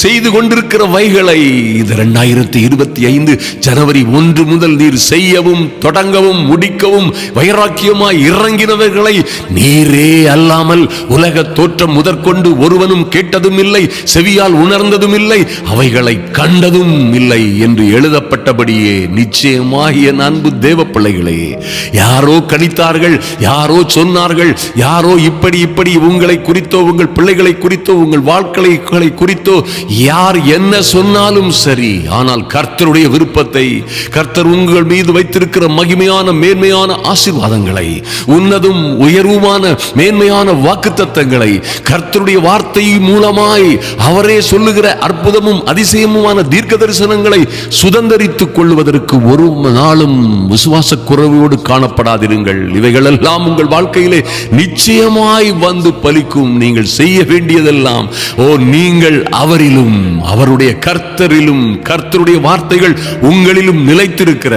Speaker 1: செய்து கொண்டிருக்கிறவைகளை, இது 2025 ஜனவரி 1 முதல் நீர் செய்யவும் தொடங்கவும் முடிக்கவும் வைராக்கியமாய் இறங்கினவர்களை நீரே அல்லாமல் உலக தோற்றம் முதற்கொண்டு ஒருவனும் கேட்டதும் இல்லை, செவியால் உணர்ந்ததும் இல்லை, அவைகளை கண்டதும் இல்லை என்று எழுதப்பட்டபடியே நிச்சயமாய் என் அன்பு தேவ பிள்ளைகளே, யாரோ கணித்தார்கள், யாரோ சொன்னார்கள், யாரோ இப்படி உங்களை குறித்தோ உங்கள் பிள்ளைகளை குறித்தோ உங்கள் வாழ்க்கைகளை குறித்தோ யார் என்ன சொன்னாலும் சரி, ஆனால் கர்த்தருடைய விருப்பத்தை, கர்த்தர் உங்கள் மீது வைத்திருக்கிற மகிமையான மேன்மையான ஆசீர்வாதங்களை, உன்னதும் உயர்வுமான மேன்மையான வாக்குத்தத்தங்களை, கர்த்தருடைய வார்த்தை மூலமாய் அவரே சொல்லுகிற அற்புதமும் அதிசயமுமான தீர்க்க தரிசனங்களை சுதந்தரித்துக் கொள்வதற்கு ஒரு நாளும் விசுவாச குறைவோடு காணப்படாதிருங்கள். இவைகளெல்லாம் உங்கள் வாழ்க்கையிலே நிச்சயமாய் வந்து பலிக்கும். நீங்கள் செய்ய வேண்டியதெல்லாம், நீங்கள் அவரிலும் அவருடைய கர்த்தரிலும், கர்த்தருடைய வார்த்தைகள் உங்களிலும் நிலைத்திருக்கிற,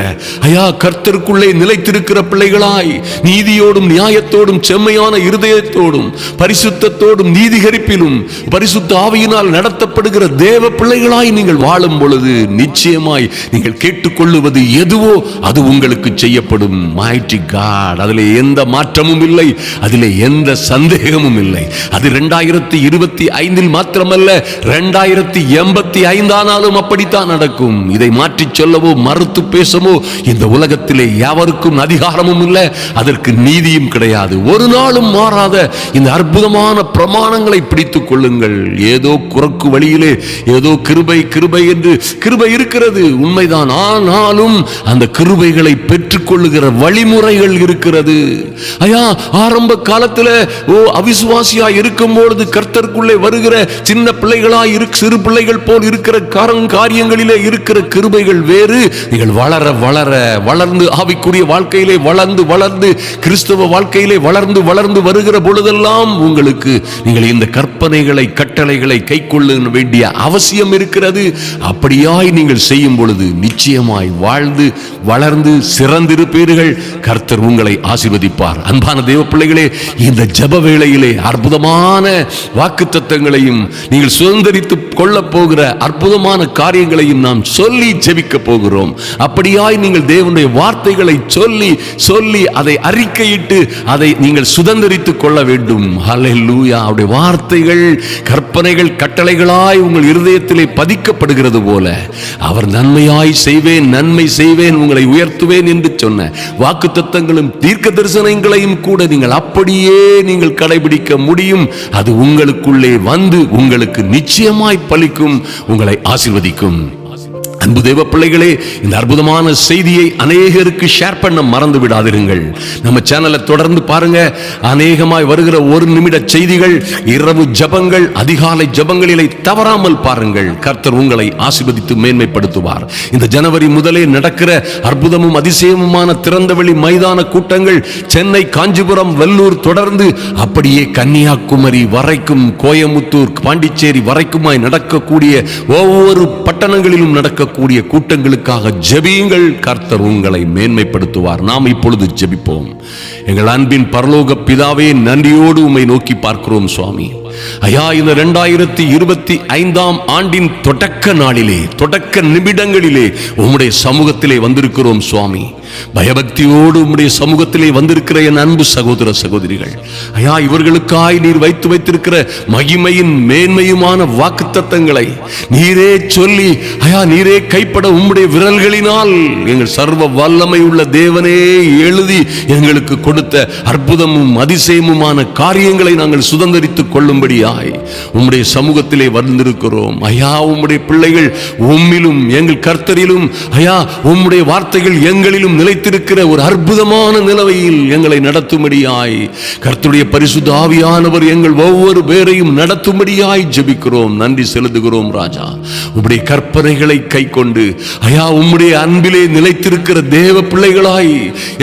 Speaker 1: ஐயா, கர்த்தருக்குள்ளே நிலைத்திருக்கிற பிள்ளைகளாய் நீதியோடும் நியாயத்தோடும் செம்மையான இருதயத்தோடும் பரிசுத்தத்தோடும் நீதிகரிப்பிலும் பரிசுத்த ஆவியினால் நடத்தப்படுகிற தேவ பிள்ளைகளாய் நீங்கள் வாழும் பொழுது நிச்சயமாய் நீங்கள் கேட்டுக்கொள்ளுவது எதுவோ அது உங்களுக்கு செய்யப்படும். மைட்டி காட், அதிலே எந்த மாற்றமும் இல்லை, அதிலே எந்த சந்தேகமும் இல்லை. அது 2025 மாத்திரமல்ல, 2085 ஆனாலும் அப்படித்தான் நடக்கும். இதை மாற்றி சொல்லவோ மறுத்து பேசவோ இந்த உலகத்திலே யாவருக்கும் அதிகாரமும் இல்லை, அதற்கு நீதியும் கிடையாது. ஒரு நாளும் மாறாத இந்த அற்புதமான பிரமாணங்களை பிடித்துக் கொள்ளுங்கள். ஏதோ குறுக்கு வழியிலே ஏதோ கிருபை என்று கிருபை இருக்கிறது, உண்மைதான். ஆனாலும் அந்த கிருபைகளை பெற்றுக் கொள்ளுகிற வழிமுறைகள் இருக்கிறது. ஐயா, ஆரம்ப காலத்தில் அவிசுவாசியா இருக்கும் பொழுது கர்த்தருக்குள்ளே வருகிற சின்ன பிள்ளைகளாய் சிறு பிள்ளைகள் போல் இருக்கிற காரியங்களிலே இருக்கிற கிருபைகள் வேறு. நீங்கள் வளர்ந்து ஆவிக்குரிய வாழ்க்கையிலே வளர்ந்து கிறிஸ்தவ வாழ்க்கையிலே வளர்ந்து வருகிற பொழுதெல்லாம் உங்களுக்கு நீங்கள் இந்த கற்பனைகளை கட்டளைகளை கைக்கொள்ள வேண்டிய அவசியம் இருக்கிறது. அப்படியாய் நீங்கள் செய்யும் பொழுது நிச்சயமாய் வாழ்ந்து வளர்ந்து சிறந்திருப்பீர்கள். கர்த்தர் உங்களை ஆசீர்வதிப்பார். அன்பான தேவ பிள்ளைகளே, இந்த ஜெப வேளையிலே அற்புதமான வாக்குத்தத்தங்களையும் நீங்கள் சுதந்தரித்துக் கொள்ள போகிற அற்புதமான காரியங்களையும் நாம் சொல்லி ஜெபிக்க போகிறோம். அப்படியாய் நீங்கள் தேவனுடைய வார்த்தைகளை சொல்லி அதை அறிக்கையிட்டு அதை நீங்கள் சுதந்தரித்துக் கொள்ள வேண்டும். ஹல்லேலூயா. அவருடைய வார்த்தைகள் கற்பனைகள் கட்டளைகளாய் உங்கள் இருதயத்திலே பதிக்கப்படுகிறது போல அவர் நன்மையாய் செய்வேன், நன்மை செய்வேன், உங்களை உயர்த்துவேன் என்று சொன்ன வாக்குத்தத்தங்களும் தீர்க்க தரிசனங்களையும் கூட நீங்கள் அப்படியே நீங்கள் கடைபிடிக்க முடியும். அது உங்களுக்குள்ளே வந்து உங்களுக்கு நிச்சயமாய் பலிக்கும், உங்களை ஆசீர்வதிக்கும். அன்பு தேவ பிள்ளைகளே, இந்த அற்புதமான செய்தியை அநேகருக்கு ஷேர் பண்ண மறந்து விடாதிருங்கள். நம்ம சேனலை தொடர்ந்து பாருங்க. அநேகமாய் வருகிற ஒரு நிமிட செய்திகள், இரவு ஜபங்கள், அதிகாலை ஜபங்களிலே தவறாமல் பாருங்கள். கர்த்தர் உங்களை ஆசீர்வதித்து மேன்மைப்படுத்துவார். இந்த ஜனவரி முதலே நடக்கிற அற்புதமும் அதிசயமுமான திறந்தவெளி மைதான கூட்டங்கள் சென்னை, காஞ்சிபுரம், வெள்ளூர் தொடர்ந்து அப்படியே கன்னியாகுமரி வரைக்கும், கோயமுத்தூர், பாண்டிச்சேரி வரைக்குமாய் நடக்கக்கூடிய ஒவ்வொரு பட்டணங்களிலும் நடக்க நடக்கக்கூடிய கூட்டங்களுக்காக ஜெபியுங்கள். கர்த்தர் உங்களை மேன்மைப்படுத்துவார். நாம் இப்பொழுது ஜெபிப்போம். எங்கள் அன்பின் பரலோக பிதாவே, நன்றியோடு உம்மை நோக்கி பார்க்கிறோம் சுவாமி. ஐயா, இந்த 2025 ஆண்டின் தொடக்க நாளிலே, தொடக்க நிமிடங்களிலே உம்முடைய சமூகத்திலே வந்திருக்கிறோம் சுவாமி. பயபக்தியோடு உம்முடைய சமூகத்திலே வந்திருக்கிற என் அன்பு சகோதர சகோதரிகள், ஐயா, இவர்களுக்காய் நீர் வைத்திருக்கிற மகிமையின் மேன்மையுமான வாக்குத்தத்தங்களை நீரே சொல்லி, ஐயா, நீரே கைப்பட உம்முடைய விரல்களினால் எங்கள் சர்வ வல்லமை உள்ள தேவனே எழுதி எங்களுக்கு கொடுத்த அற்புதமும் அதிசயமுமான காரியங்களை நாங்கள் சுதந்திரித்துக் கொள்ளும்படியாய் உம்முடைய சமூகத்திலே வந்திருக்கிறோம். ஐயா, உம்முடைய பிள்ளைகள் உம்மிலும் எங்கள் கர்த்தரிலும், ஐயா, உம்முடைய வார்த்தைகள் எங்களிலும் நிலைத்திருக்கிற ஒரு அற்புதமான நிலவையில் எங்களை நடத்தும்படியாய் கர்த்தருடைய பரிசுத்த ஆவியானவர் எங்கள் ஒவ்வொரு பேரையும் நடத்தும்படியாய் ஜெபிக்கிறோம். நன்றி செலுத்துகிறோம் ராஜா. உம்முடைய கற்பனைகளை கை கொண்டு, ஐயா, உம்முடைய அன்பிலே நிலைத்திருக்கிற தேவ பிள்ளைகளாய்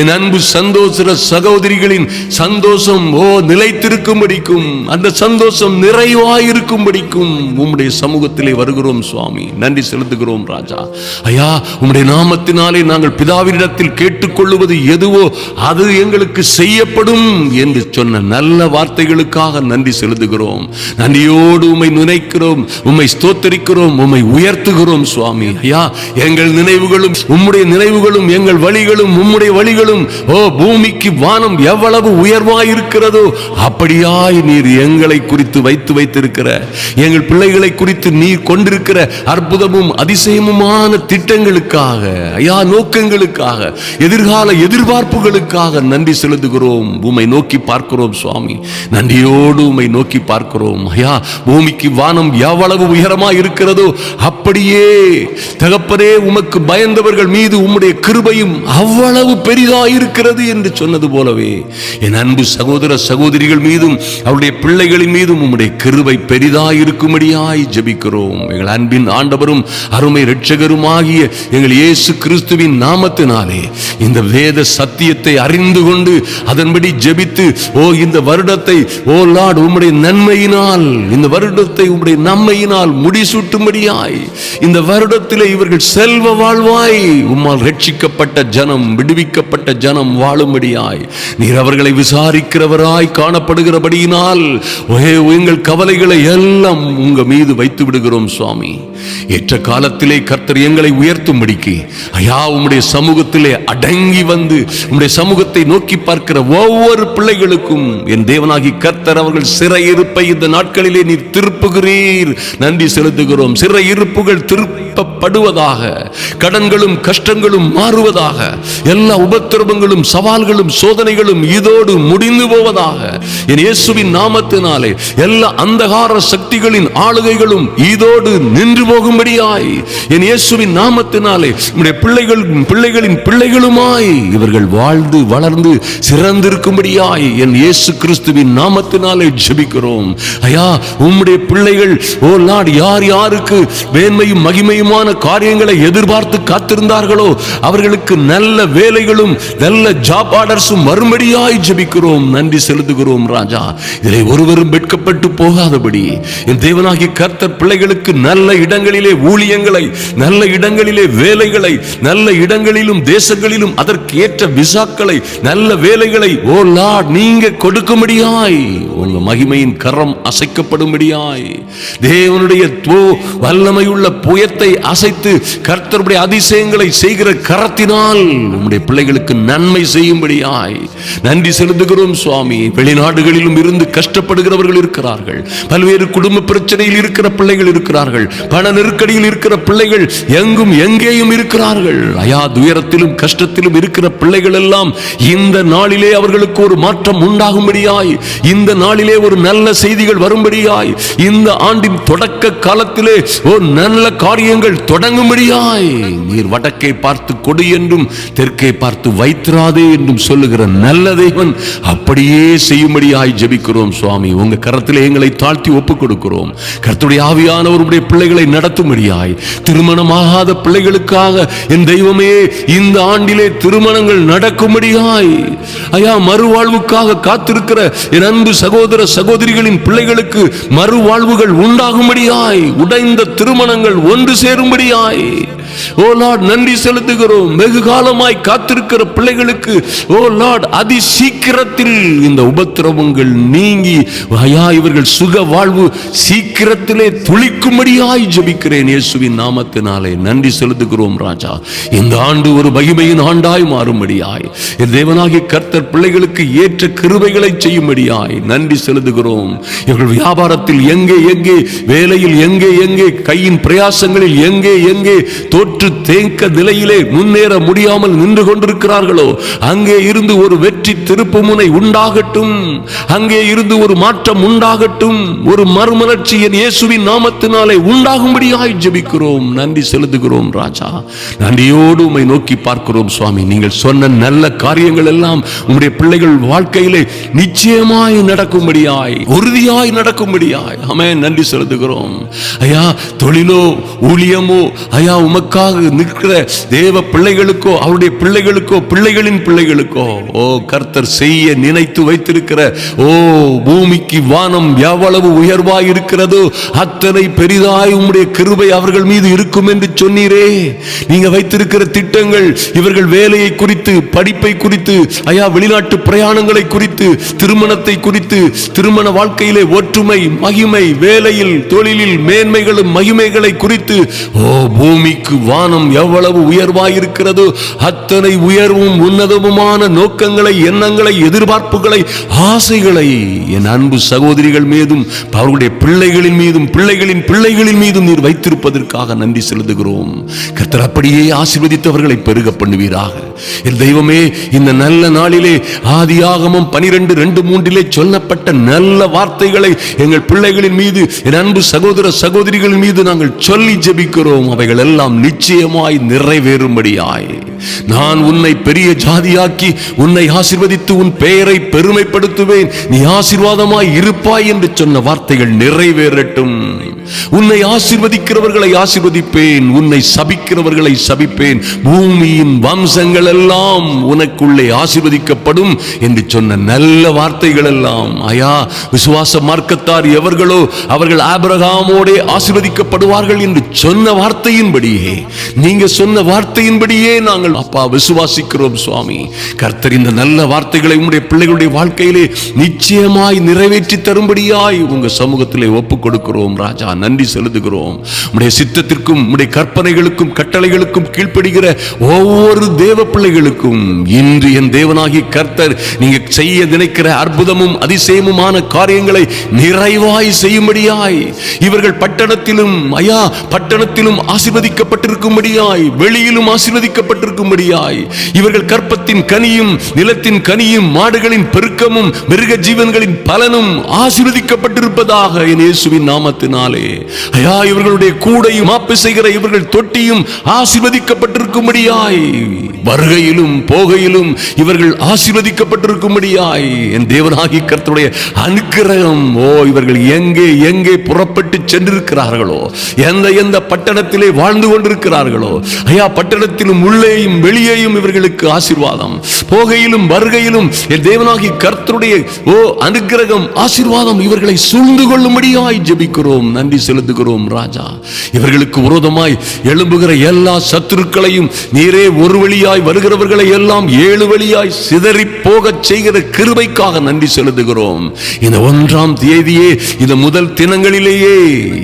Speaker 1: என் அன்பு சந்தோஷ சகோதரிகளின் சந்தோஷம் நிலைத்திருக்கும்படிக்கும், அந்த சந்தோஷம் நிறைவாயிருக்கும்படிக்கும் உம்முடைய சமூகத்திலே வருகிறோம் சுவாமி. நன்றி செலுத்துகிறோம் ராஜா. ஐயா, உம்முடைய நாமத்தினாலே நாங்கள் பிதாவினிடத்தில் கேட்டுக்கொள்வது எதுவோ அது எங்களுக்கு செய்யப்படும் என்று சொன்ன நல்ல வார்த்தைகளுக்காக நன்றி செலுத்துகிறோம். நன்றியோடு உம்மை நினைக்கிறோம், உம்மை ஸ்தோத்தரிக்கிறோம், உம்மை உயர்த்துகிறோம் சுவாமி. ஐயா, எங்கள் நினைவுகளும் உம்முடைய நினைவுகளும், எங்கள் வழிகளும் உம்முடைய வழிகளும் பூமிக்கு வானம் எவ்வளவு உயர்வாயிருக்கிறதோ அப்படியாய் நீர் எங்களை குறித்து வைத்திருக்கிற, எங்கள் பிள்ளைகளை குறித்து நீர் கொண்டிருக்கிற அற்புதமும் அதிசயமுமான திட்டங்களுக்காக, ஐயா, நோக்கங்களுக்காக, எதிர்கால எதிர்பார்ப்புகளுக்காக நன்றி செலுத்துகிறோம். உம்மை நோக்கி பார்க்கிறோம் சுவாமி. நன்றியோடு உம்மை நோக்கி பார்க்கிறோம். ஐயா, பூமிக்கு வானம் எவ்வளவு உயரமாய் இருக்கிறதோ அப்படியே தகப்பனே உமக்கு பயந்தவர்கள் மீது உம்முடைய கிருபையும் அவ்வளவு பெரிதாயிருக்கிறது என்று சொன்னது போலவே என் அன்பு சகோதர சகோதரிகள் மீதும் அவருடைய பிள்ளைகளின் மீதும் உம்முடைய கிருபை பெரிதாயிருக்கும்படியாய் ஜெபிக்கிறோம். எங்கள் அன்பின் ஆண்டவரும் அருமை இரட்சகருமாகிய எங்கள் இயேசு கிறிஸ்துவின் நாமத்தினாலே இந்த வேத சத்தியத்தை அறிந்து கொண்டு அதன்படி ஜெபித்து இந்த வருடத்தை லார்ட் உம்முடைய நன்மையினால், இந்த வருடத்தை உம்முடைய நன்மையினால் முடிசூட்டும்படியாய் இந்த வருடத்திலே இவர்கள் செல்வ வாழ்வாய் உம்மால் ரட்சிக்கப்பட்ட ஜனம், விடுவிக்கப்பட்ட ஜனம் வாழும்படியாய் நீர் அவர்களை விசாரிக்கிறவராய் காணப்படுகிறபடியினால் எங்கள் கவலைகளை எல்லாம் உங்க மீது வைத்து விடுகிறோம் சுவாமி. ஏற்ற காலத்திலே கர்த்தர் எங்களை உயர்த்தும்படிக்கு, ஐயா, உம்முடைய சமூகத்திலே அடங்கி வந்து உம்முடைய சமூகத்தை நோக்கி பார்க்கிற ஒவ்வொரு பிள்ளைகளுக்கும் என் தேவனாகி கர்த்தர் அவர்கள் சிறையிருப்பை இந்த நாட்களிலே நீர் திருப்புகிறீர். நன்றி செலுத்துகிறோம். சிறையிருப்புகள் திருப்பப்படுவதாக, கடன்களும் கஷ்டங்களும் மாறுவதாக, எல்லா உபத்திரவங்களும் சவால்களும் சோதனைகளும் இதோடு முடிந்து போவதாக என் இயேசுவின் நாமத்தினாலே எல்லா அந்தகார சக்திகளின் ஆளுகைகளும் இதோடு நின்று போகும்படியாய் என் இயேசுவின் நாமத்தினாலே உம்முடைய பிள்ளைகளின் பிள்ளைகளுமாய் இவர்கள் வாழ்ந்து வளர்ந்து சிறந்திருக்கும்படியாய் என் இயேசு கிறிஸ்துவின் நாமத்தினாலே ஜெபிக்கிறோம். ஐயா, உம்முடைய பிள்ளைகள் லார்ட் யார் யாருக்கு மேன்மையும் மகிமையுமான காரியங்களை எதிர்பார்த்து காத்திருந்தார்களோ அவர்களுக்கு நல்ல வேலைகளும் நல்ல ஜாப் ஆர்டர்ஸும் வரும்படியாய் ஜெபிக்கிறோம். நன்றி செலுத்துகிறோம் ராஜா. இதிலே ஒருவரும் வெட்கப்பட்டு போகாதபடி என் தேவனாகிய கர்த்தர் பிள்ளைகளுக்கு நல்ல இடங்களிலே ஊழியங்களை, நல்ல இடங்களிலே வேலைகளை, நல்ல இடங்களிலும் தேசங்களிலும் அதற்கு ஏற்ற விசாக்களை, நல்ல வேலைகளை லார்ட் நீங்க கொடுக்கும்படியாய் உங்க மகிமையின் கரம் அசைக்கப்படும்படியாய் தேவனுடைய வல்லமையுள்ள புயத்தை அசைத்து கர்த்தருடைய அதிசயங்களை செய்கிற கரத்தினால் உம்முடைய பிள்ளைகளுக்கு நன்மை செய்யும்படியாய் நன்றி செலுத்துகிறோம் சுவாமி. வெளிநாடுகளிலும் இருந்து கஷ்டப்படுகிறவர்கள் இருக்கிறார்கள், பல்வேறு குடும்ப பிரச்சனையில் இருக்கிற பிள்ளைகள் இருக்கிறார்கள், பண நெருக்கடியில் இருக்கிற பிள்ளைகள் எங்கும் எங்கேயும் இருக்கிறார்கள். ஐயா, துயரத்திலும் கஷ்டத்திலும் இருக்கிற பிள்ளைகள் எல்லாம் இந்த நாளிலே அவர்களுக்கு ஒரு மாற்றம் உண்டாகும்படியாய், இந்த நாளிலே ஒரு நல்ல செய்திகள் வரும்படியாய், இந்த ஆண்டின் தொடக்க காலத்திலே நல்ல காரியங்கள் தொடங்கும்படியாய் நீர் வடக்கை பார்த்து கொடு என்றும் தெற்கை பார்த்து வைத்திராதே என்றும் சொல்லுகிற நல்ல தேவன் அப்படியே செய்யும்படியாய் ஜெபிக்கிறோம் சுவாமி. உங்க கரத்திலே எங்களை தாழ்த்தி ஒப்புக் கொடுக்கிறோம். கர்த்தருடைய ஆவியானவருடைய பிள்ளைகளை நடத்தும்படியாய், திருமணமாகாத பிள்ளைகளுக்காக என் தெய்வமே இந்த ஆண்டிலே திருமணங்கள் நடக்கும்படியாய், ஐயா மறுவாழ்வுக்காக காத்திருக்கிற என் அன்பு சகோதர சகோதரிகளின் பிள்ளைகளுக்கு மறுவாழ்வுகள் உண்டாகும்படியாய், உடைந்த திருமணங்கள் ஒன்று சேரும்படியாய், ஓ லார்ட் நன்றி செலுத்துகிறோம். வெகு காலமாய் காத்திருக்கிற பிள்ளைகளுக்கு ஓ லார்ட் அதி சீக்கிரத்தில் இந்த உபத்திரவங்கள் நீங்கி ஐயா இவர்கள் சுக வாழ்வு சீக்கிரத்திலே துளிக்கும்படியாய் ஜெபிக்கிறேன் இயேசுவின் நாமத்தினாலே. நன்றி செலுத்துகிறோம் ராஜா. இந்த ஆண்டு ஒரு மகிமையின் ஆண்டாய் மாறும்படியாய் என் தேவனாகிய கர்த்தர் பிள்ளைகளுக்கு ஏற்ற கிருபைகளை செய்யும்படியாய் நன்றி செலுத்துகிறோம். இவர்கள் வியாபாரத்தில் எங்கே எங்கே, வேலையில் எங்கே எங்கே, கையின் பிரயாசங்களில் எங்கே எங்கே தோற்று தேக்க நிலையிலே முன்னேற முடியாமல் நின்று கொண்டிருக்கிறார்களோ அங்கே இருந்து ஒரு வெற்றி திருப்புமுனை உண்டாகட்டும், அங்கே இருந்து ஒரு மாற்றம் உண்டாகட்டும், ஒரு மறுமலர்ச்சி என் இயேசுவின் நாமத்தினாலே உண்டாகும்படியாய் ஜெபிக்கிறோம். நன்றி செலுத்துகிறோம் ராஜா. நன்றியோடு உம்மை நோக்கி பார்க்கிறோம் சுவாமி. நீங்கள் சொன்ன நல்ல காரியங்கள் எல்லாம் உம்முடைய பிள்ளைகள் வாழ்க்கையிலே நிச்சயமாய் நடக்கும்படியாய், உறுதியாய் நடக்கும்படியாய் ஆமென். நன்றி செலுத்துகிறோம் ஐயா. தொழிலோ ஊழியமோ ஐயா உமக்காக நிற்கிற தேவ பிள்ளைகளுக்கோ அவருடைய பிள்ளைகளுக்கோ பிள்ளைகளின் பிள்ளைகளுக்கோ ஓ கர்த்தர் செய்ய நினைத்து வைத்திருக்கிற ஓ பூமிக்கு வானம் எவ்வளவு உயர்வாய் இருக்கிறதோ அத்தனை பெரிதாய் உம்முடைய கிருபை அவர்கள் மீது இருக்கும் என்று சொன்னீரே. நீங்க வைத்திருக்கிற திட்டங்கள் இவர்கள் வேலையை குறித்து, படிப்பை குறித்து, ஐயா வெளிநாட்டு பிரயாணங்களை குறித்து, திருமணத்தை குறித்து, திருமண வாழ்க்கையிலே ஒற்றுமை மகிமை, வேலையில் தொழிலில் மேன்மைகளும் மகிமைகளை குறித்து ஓ பூமிக்கு வானம் எவ்வளவு உயர்வாயிருக்கிறதோ அத்தனை உயர்வும் உன்னதமுமான நோக்கங்களை, எண்ணங்களை, எதிர்பார்ப்புகளை, ஆசைகளை என் அன்பு சகோதரிகள் மீதும் அவர்களுடைய பிள்ளைகளின் மீதும் பிள்ளைகளின் பிள்ளைகளின் மீதும் நீர் வைத்திருப்பதற்காக நன்றி செலுத்துகிறோம். கர்த்தர் அப்படியே ஆசீர்வதித்தவர்களை பெருக பண்ணுவீராக. என் தெய்வமே இந்த நல்ல நாளிலே ஆதியாகமம் 12:2-3 சொல்லப்பட்ட நல்ல வார்த்தைகளை எங்கள் பிள்ளைகளின் மீது, என் அன்பு சகோதர சகோதரிகளின் மீது நாங்கள் சொல்லி ஜெபிக்கிறோம். அவைகள் எல்லாம் நிச்சயமாய் நிறைவேறும்படியாய், நான் உன்னை பெரிய ஜாதியாக்கி உன்னை ஆசீர்வதித்து உன் பெயரை பெருமைப்படுத்துவேன், நீ ஆசீர்வாதமாய் இருப்பாய் என்று சொன்ன வார்த்தைகள் நிறைவேறட்டும். உன்னை ஆசீர்வதிக்கிறவர்களை ஆசீர்வதிப்பேன், உன்னை சபிக்கிறவர்களை சபிப்பேன், பூமியின் வம்சங்கள் எல்லாம் உனக்குள்ளே ஆசீர்வதிக்கப்படும் என்று சொன்ன நல்ல வார்த்தைகள் எல்லாம் ஐயா விசுவாச மார்க்கத்தார் எவர்களோ அவர்கள் ஆபிரகாமோடே ஆசீர்வதிக்கப்படுவார்கள் என்று சொன்ன வார்த்தையின்படியே, நீங்க சொன்ன வார்த்தையின்படியே நாங்கள் அப்பா விசுவாசிக்கிறோம் சுவாமி. கர்த்தர் இந்த நல்ல வார்த்தைகளை உம்முடைய பிள்ளைகளுடைய வாழ்க்கையிலே நிச்சயமாய் நிறைவேற்றி தரும்படியாய் உங்க சமூகத்திலே ஒப்புக் கொடுக்கிறோம் ராஜா. நன்றி செலுத்துகிறோம். உம்முடைய சித்தத்திற்கும் உம்முடைய கற்பனைகளுக்கும் கட்டளைகளுக்கும் கீழ்ப்படுகிற ஒவ்வொரு தேவ பிள்ளைகளுக்கும் இன்று என் தேவனாகிய கர்த்தர் நீங்க செய்ய நினைக்கிற அற்புதமும் அதிசயமுமான காரியங்களை நிறைவாய் செய்யும்படியாய், இவர்கள் பட்டணத்திலும் ஐயா பட்டணத்திலும் ஆசீர்வதிக்கப்பட்டிருக்கும்படியாய், வெளியிலும் ஆசீர்வதிக்கப்பட்டிருக்கும்படியாய், இவர்கள் கற்பத்தின் கனியும் நிலத்தின் கனியும் மாடுகளின் பெருக்கமும் மிருக ஜீவன்களின் பலனும் ஆசீர்வதிக்கப்பட்டிருப்பதாக என் இயேசுவின் நாமத்தினாலே ஐயா இவர்களுடைய கூடையும் மாப்பு செய்கிற இவர்கள் தொட்டியும் ஆசீர்வதிக்கப்பட்டிருக்கும்படியாய், வருகையிலும் போகையிலும் இவர்கள் ஆசீர்வதிக்கப்பட்டிருக்கும்படியாய் என் தேவனாகிய கர்த்தருடைய அனுக்கிரகம் ஓ இவர்கள் எங்கே எங்கே புறப்பட்டு சென்றிருக்கிறார்களோ, எந்த எந்த பட்டணத்திலே வாழ்ந்து கொண்டிருக்கிறார்களோ ஐயா பட்டணத்திலும் உள்ளேயும் வெளியேயும் இவர்களுக்கு ஆசீர்வாதம், போகையிலும் வருகையிலும் என் தேவனாகிய கர்த்தருடைய ஓ அனுக்கிரகம் ஆசீர்வாதம் இவர்களை சூழ்ந்து கொள்ளும்படியாய் ஜெபிக்கிறோம். நன்றி செலுத்துகிறோம் ராஜா. இவர்களுக்கு விரோதமாய் எழும்புகிற எல்லா சத்துருக்களையும் நீரே ஒரு வழியாய் வருகிறவர்களை எல்லாம் 7 வழியாய் சிதறி போக செய்கிற கிருபைக்காக நன்றி செலுத்துகிறோம். இந்த 1ஆம் தேதியே இந்த முதல் தினங்களிலேயே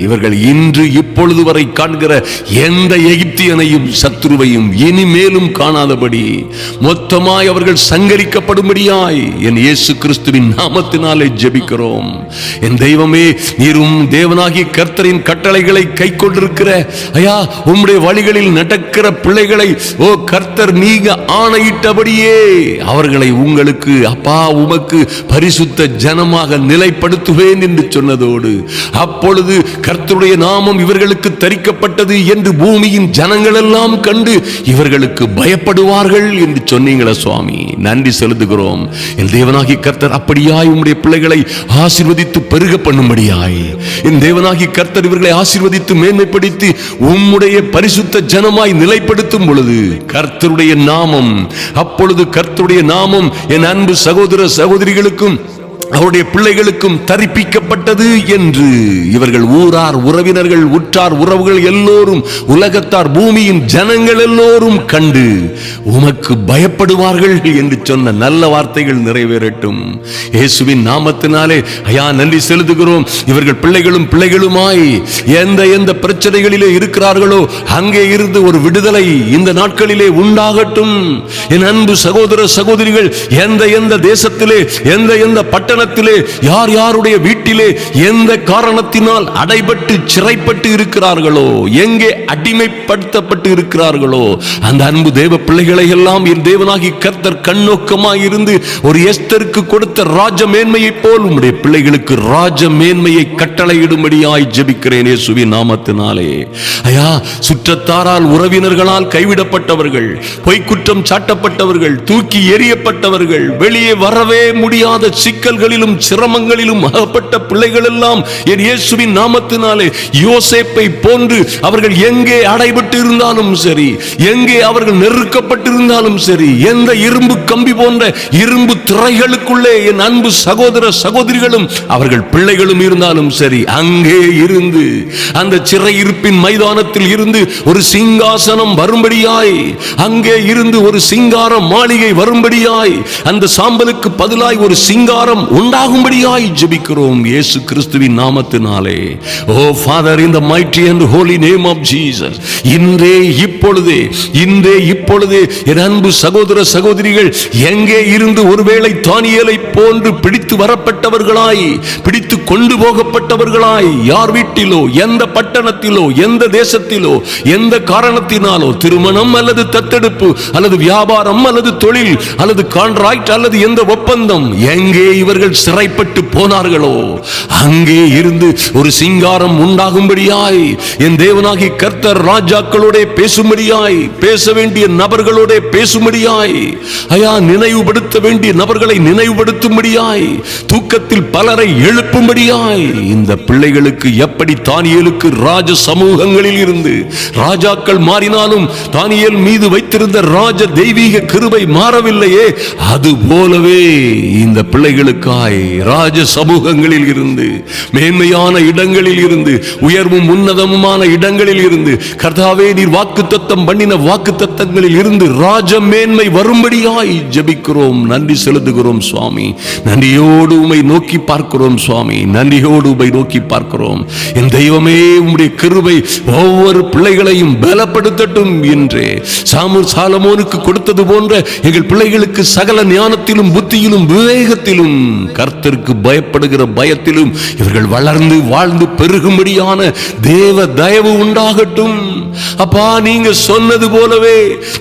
Speaker 1: இவர்கள் இன்று இப்பொழுது வரை காண்கிற எந்த எகிப்தியனையும் சத்துருவையும் இனிமேலும் காணாதபடி மொத்தமாய் அவர்கள் சங்கரிக்கப்படும்படியாய் என் இயேசு கிறிஸ்துவின் நாமத்தினாலே ஜெபிக்கிறோம். என் தெய்வமே நீரும் தேவனாகிய கர்த்தரின் கட்டளைகளை கை கொண்டிருக்கிற ஐயா உம்முடைய வழிகளில் நடக்கிற பிள்ளைகளை ஓ கர்த்தர் நீங்க ஆணையிட்டபடியே அவர்களை உங்களுக்கு அப்பா உமக்கு பரிசுத்த ஜனமாக நிலைப்படுத்துவேன் என்று சொன்னதோடு, அப்பொழுது கர்த்தருடைய நாமம் இவர்களுக்கு தரிக்கப்பட்டது என்று பூமியின் ஜனங்கள் எல்லாம் கண்டு இவர்களுக்கு பயப்படுவார்கள் என்று சொன்னீங்களே சுவாமி. நன்றி செலுத்துகிறோம். என் தேவனாகிய கர்த்தர் அப்படியாய் உம்முடைய பிள்ளைகளை ஆசீர்வதித்து பெருக பண்ணும்படியாய், என் தேவனாகிய கர்த்தர் இவர்களை ஆசீர்வதித்து மேன்மைப்படுத்தி உம்முடைய பரிசுத்த ஜனமாய் நிலைப்படுத்தும் பொழுது கர்த்தருடைய நாமம், அப்பொழுது கர்த்தருடைய நாமம் என் அன்பு சகோதர சகோதரிகளுக்கும் அவருடைய பிள்ளைகளுக்கும் தரிப்பிக்கப்பட்டது என்று இவர்கள் ஊரார், உறவினர்கள், உற்றார் உறவுகள் எல்லோரும், உலகத்தார், பூமியின் ஜனங்கள் எல்லோரும் கண்டு உமக்கு பயப்படுவார்கள் என்று சொன்ன நல்ல வார்த்தைகள் நிறைவேறட்டும். இயேசுவின் நாமத்தினாலே ஐயா நன்றி செலுத்துகிறோம். இவர்கள் பிள்ளைகளுமாய் எந்த பிரச்சனைகளிலே இருக்கிறார்களோ அங்கே இருந்து ஒரு விடுதலை இந்த நாட்களிலே உண்டாகட்டும். என் அன்பு சகோதர சகோதரிகள் எந்த தேசத்திலே, எந்த பட்டணத்திலே, யார் யாருடைய வீட்டிலே எந்த காரணத்தினால் அடைபட்டு சிறைப்பட்டு இருக்கிறார்களோ, எங்கே அடிமைப்படுத்தப்பட்டு இருக்கிறார்களோ, அந்த அன்பு தேவ பிள்ளைகளை எல்லாம் என் தேவனாகி கர்த்தர் கண்ணோக்கமாய் இருந்து ஒரு எஸ்தருக்கு கொடுத்த ராஜ மேன்மையை போல் உம்முடைய பிள்ளைகளுக்கு ராஜ மேன்மையை கட்டளையிடும்படியாய் ஜெபிக்கிறேன் இயேசுவின் நாமத்தினாலே. ஐயா, சுற்றத்தாரால், உறவினர்களால் கைவிடப்பட்டவர்கள், பொய்க்குற்றம் சாட்டப்பட்டவர்கள், தூக்கி எறியப்பட்டவர்கள், வெளியே வரவே முடியாத சிக்கல்களிலும் சிரமங்களிலும் அகப்பட்ட பிள்ளைகள் எல்லாம் என் இயேசுவின் நாமத்தினாலே யோசேப்பை போன்று அவர்கள் எங்கே அடைபட்டு இருந்தாலும் சரி, எங்கே அவர்கள் நெருக்கப்பட்டிருந்தாலும் சரி, எந்த இரும்பு கம்பி போன்ற இரும்பு திரைகளுக்குள்ளே என் அன்பு சகோதர சகோதரிகளும் அவர்கள் பிள்ளைகளும் இருந்தாலும் சரி, அங்கே இருந்து அந்த சிறையிருப்பின் மைதானத்தில் இருந்து ஒரு சிங்காசனம் வரும்படியாய், அங்கே இருந்து ஒரு சிங்கார மாளிகை வரும்படியாய், அந்த சாம்பலுக்கு பதிலாய் ஒரு சிங்காரம் உண்டாகும்படியாய் ஜெபிக்கிறோம் இயேசு கிறிஸ்துவின் நாமத்தினாலே. ஓ father, in the mighty and holy name of Jesus, இன்றே இப்பொழுதே என் அன்பு சகோதர சகோதரிகள் எங்கே இருந்து ஒருவேளை தானியேலை போன்று பிடித்து வரப்பட்டவர்களாய், பிடித்து கொண்டு போகப்பட்டவர்களாய், யார் வீட்டிலோ, எந்த பட்டணத்திலோ, எந்த தேசத்திலோ, எந்த காரணத்தினாலோ, திருமணம் அல்லது தத்தெடுப்பு அல்லது வியாபாரம் அல்லது தொழில் அல்லது கான்ட்ராக்ட் அல்லது எந்த ஒப்பந்தம், எங்கே இவர்கள் சிறைப்பட்டு போனார்களோ அங்கே இருந்து ஒரு சிங்காரம் உண்டாகும்படியாய் என் தேவனாகி கர்த்தர் ராஜாக்களோட பேசும்படியாய், பேச வேண்டிய நபர்களோட பேசும்படியாய், ஐயா நினைவுபடுத்த வேண்டிய நபர்களை நினைவுபடுத்தும்படியாய், தூக்கத்தில் பலரை எழுப்பும்படியாய், இந்த பிள்ளைகளுக்கு எப்படி தானியேலுக்கு ராஜ சமூகங்களில் இருந்து ராஜாக்கள் மாறினாலும் தானியேல் மீது வைத்திருந்த ராஜ தெய்வீக கிருபை மாறவில்லையே, அது போலவே இந்த பிள்ளைகளுக்காய் ராஜ சமூகங்களில் இருந்து, மேன்மையான இடங்களில் இருந்து, உயர்வும் உன்னதமுமான இடங்களில் இருந்து, கர்த்தாவே நீர் வாக்குத்தத்தம் பண்ணின வாக்குத்தத்தங்களில் இருந்து ராஜ மேன்மை வரும்படியாய் ஜெபிக்கிறோம். நன்றி செலுத்துகிறோம் சுவாமி. நன்றியோடு உம்மை நோக்கி பார்க்கிறோம் சுவாமி. நன்றியோடு உம்மை நோக்கி பார்க்கிறோம். என் தெய்வமே, உம்முடைய கிருபை ஒவ்வொரு பிள்ளைகளையும் பலப்படுத்தட்டும் என்றே சாலமோனுக்கு கொடுத்தது போன்ற எங்கள் பிள்ளைகளுக்கு சகல ஞானத்திலும் புத்தியிலும் விவேகத்திலும் கர்த்தருக்கு பயப்படுகிற பயத்திலும் இவர்கள் வளர்ந்து வாழ்ந்து பெருகும்படியான தேவ தயவு உண்டாகட்டும். அப்பா, நீங்க சொன்னது போலவே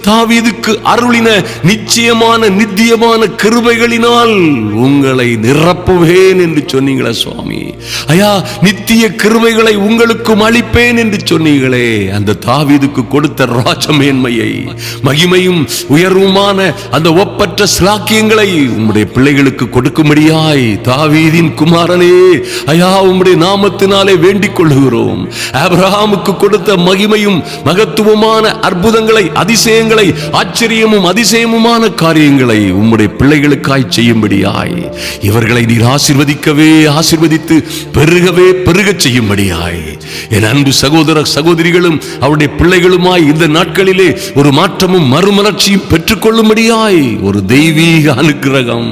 Speaker 1: தாவீதுக்கு அருளின நிச்சயமான நித்தியமான கிருபைகளினால் உங்களை நிரப்புவேன் என்று சொன்னீங்களே சுவாமி. ஐயா, நித்திய கிருபைகளை உங்களுக்கும் அளிப்பேன் என்று சொன்னீங்களே, அந்த தாவீதுக்கு கொடுத்த ராஜமேன்மையை, மகிமையும் உயர்வுமான அந்த ஒப்பற்ற ஸ்லாக்கியங்களை உம்முடைய பிள்ளைகளுக்கு கொடுக்கும்படியாய் தாவீதின் குமாரனே, ஐயா உம்முடைய நாமத்தினாலே வேண்டிக் கொள்கிறோம். ஆபிரகாமுக்கு கொடுத்த மகிமையும் மகத்துவமான அற்புதங்களை, அதிசயங்களை, ஆச்சரியமும் அதிசயமுமான காரியங்களை உம்முடைய பிள்ளைகளுக்காய் செய்யும்படியாய், இவர்களை நீர் ஆசீர்வதித்து பெருகவே பெருகச் செய்யும்படியாய், என் அன்பு சகோதர சகோதரிகளும் அவருடைய பிள்ளைகளுமாய் இந்த நாட்களிலே ஒரு மாற்றமும் மறுமலர்ச்சியும் பெற்றுக்கொள்ளும்படியாய் ஒரு தெய்வீக அனுக்கிரகம்,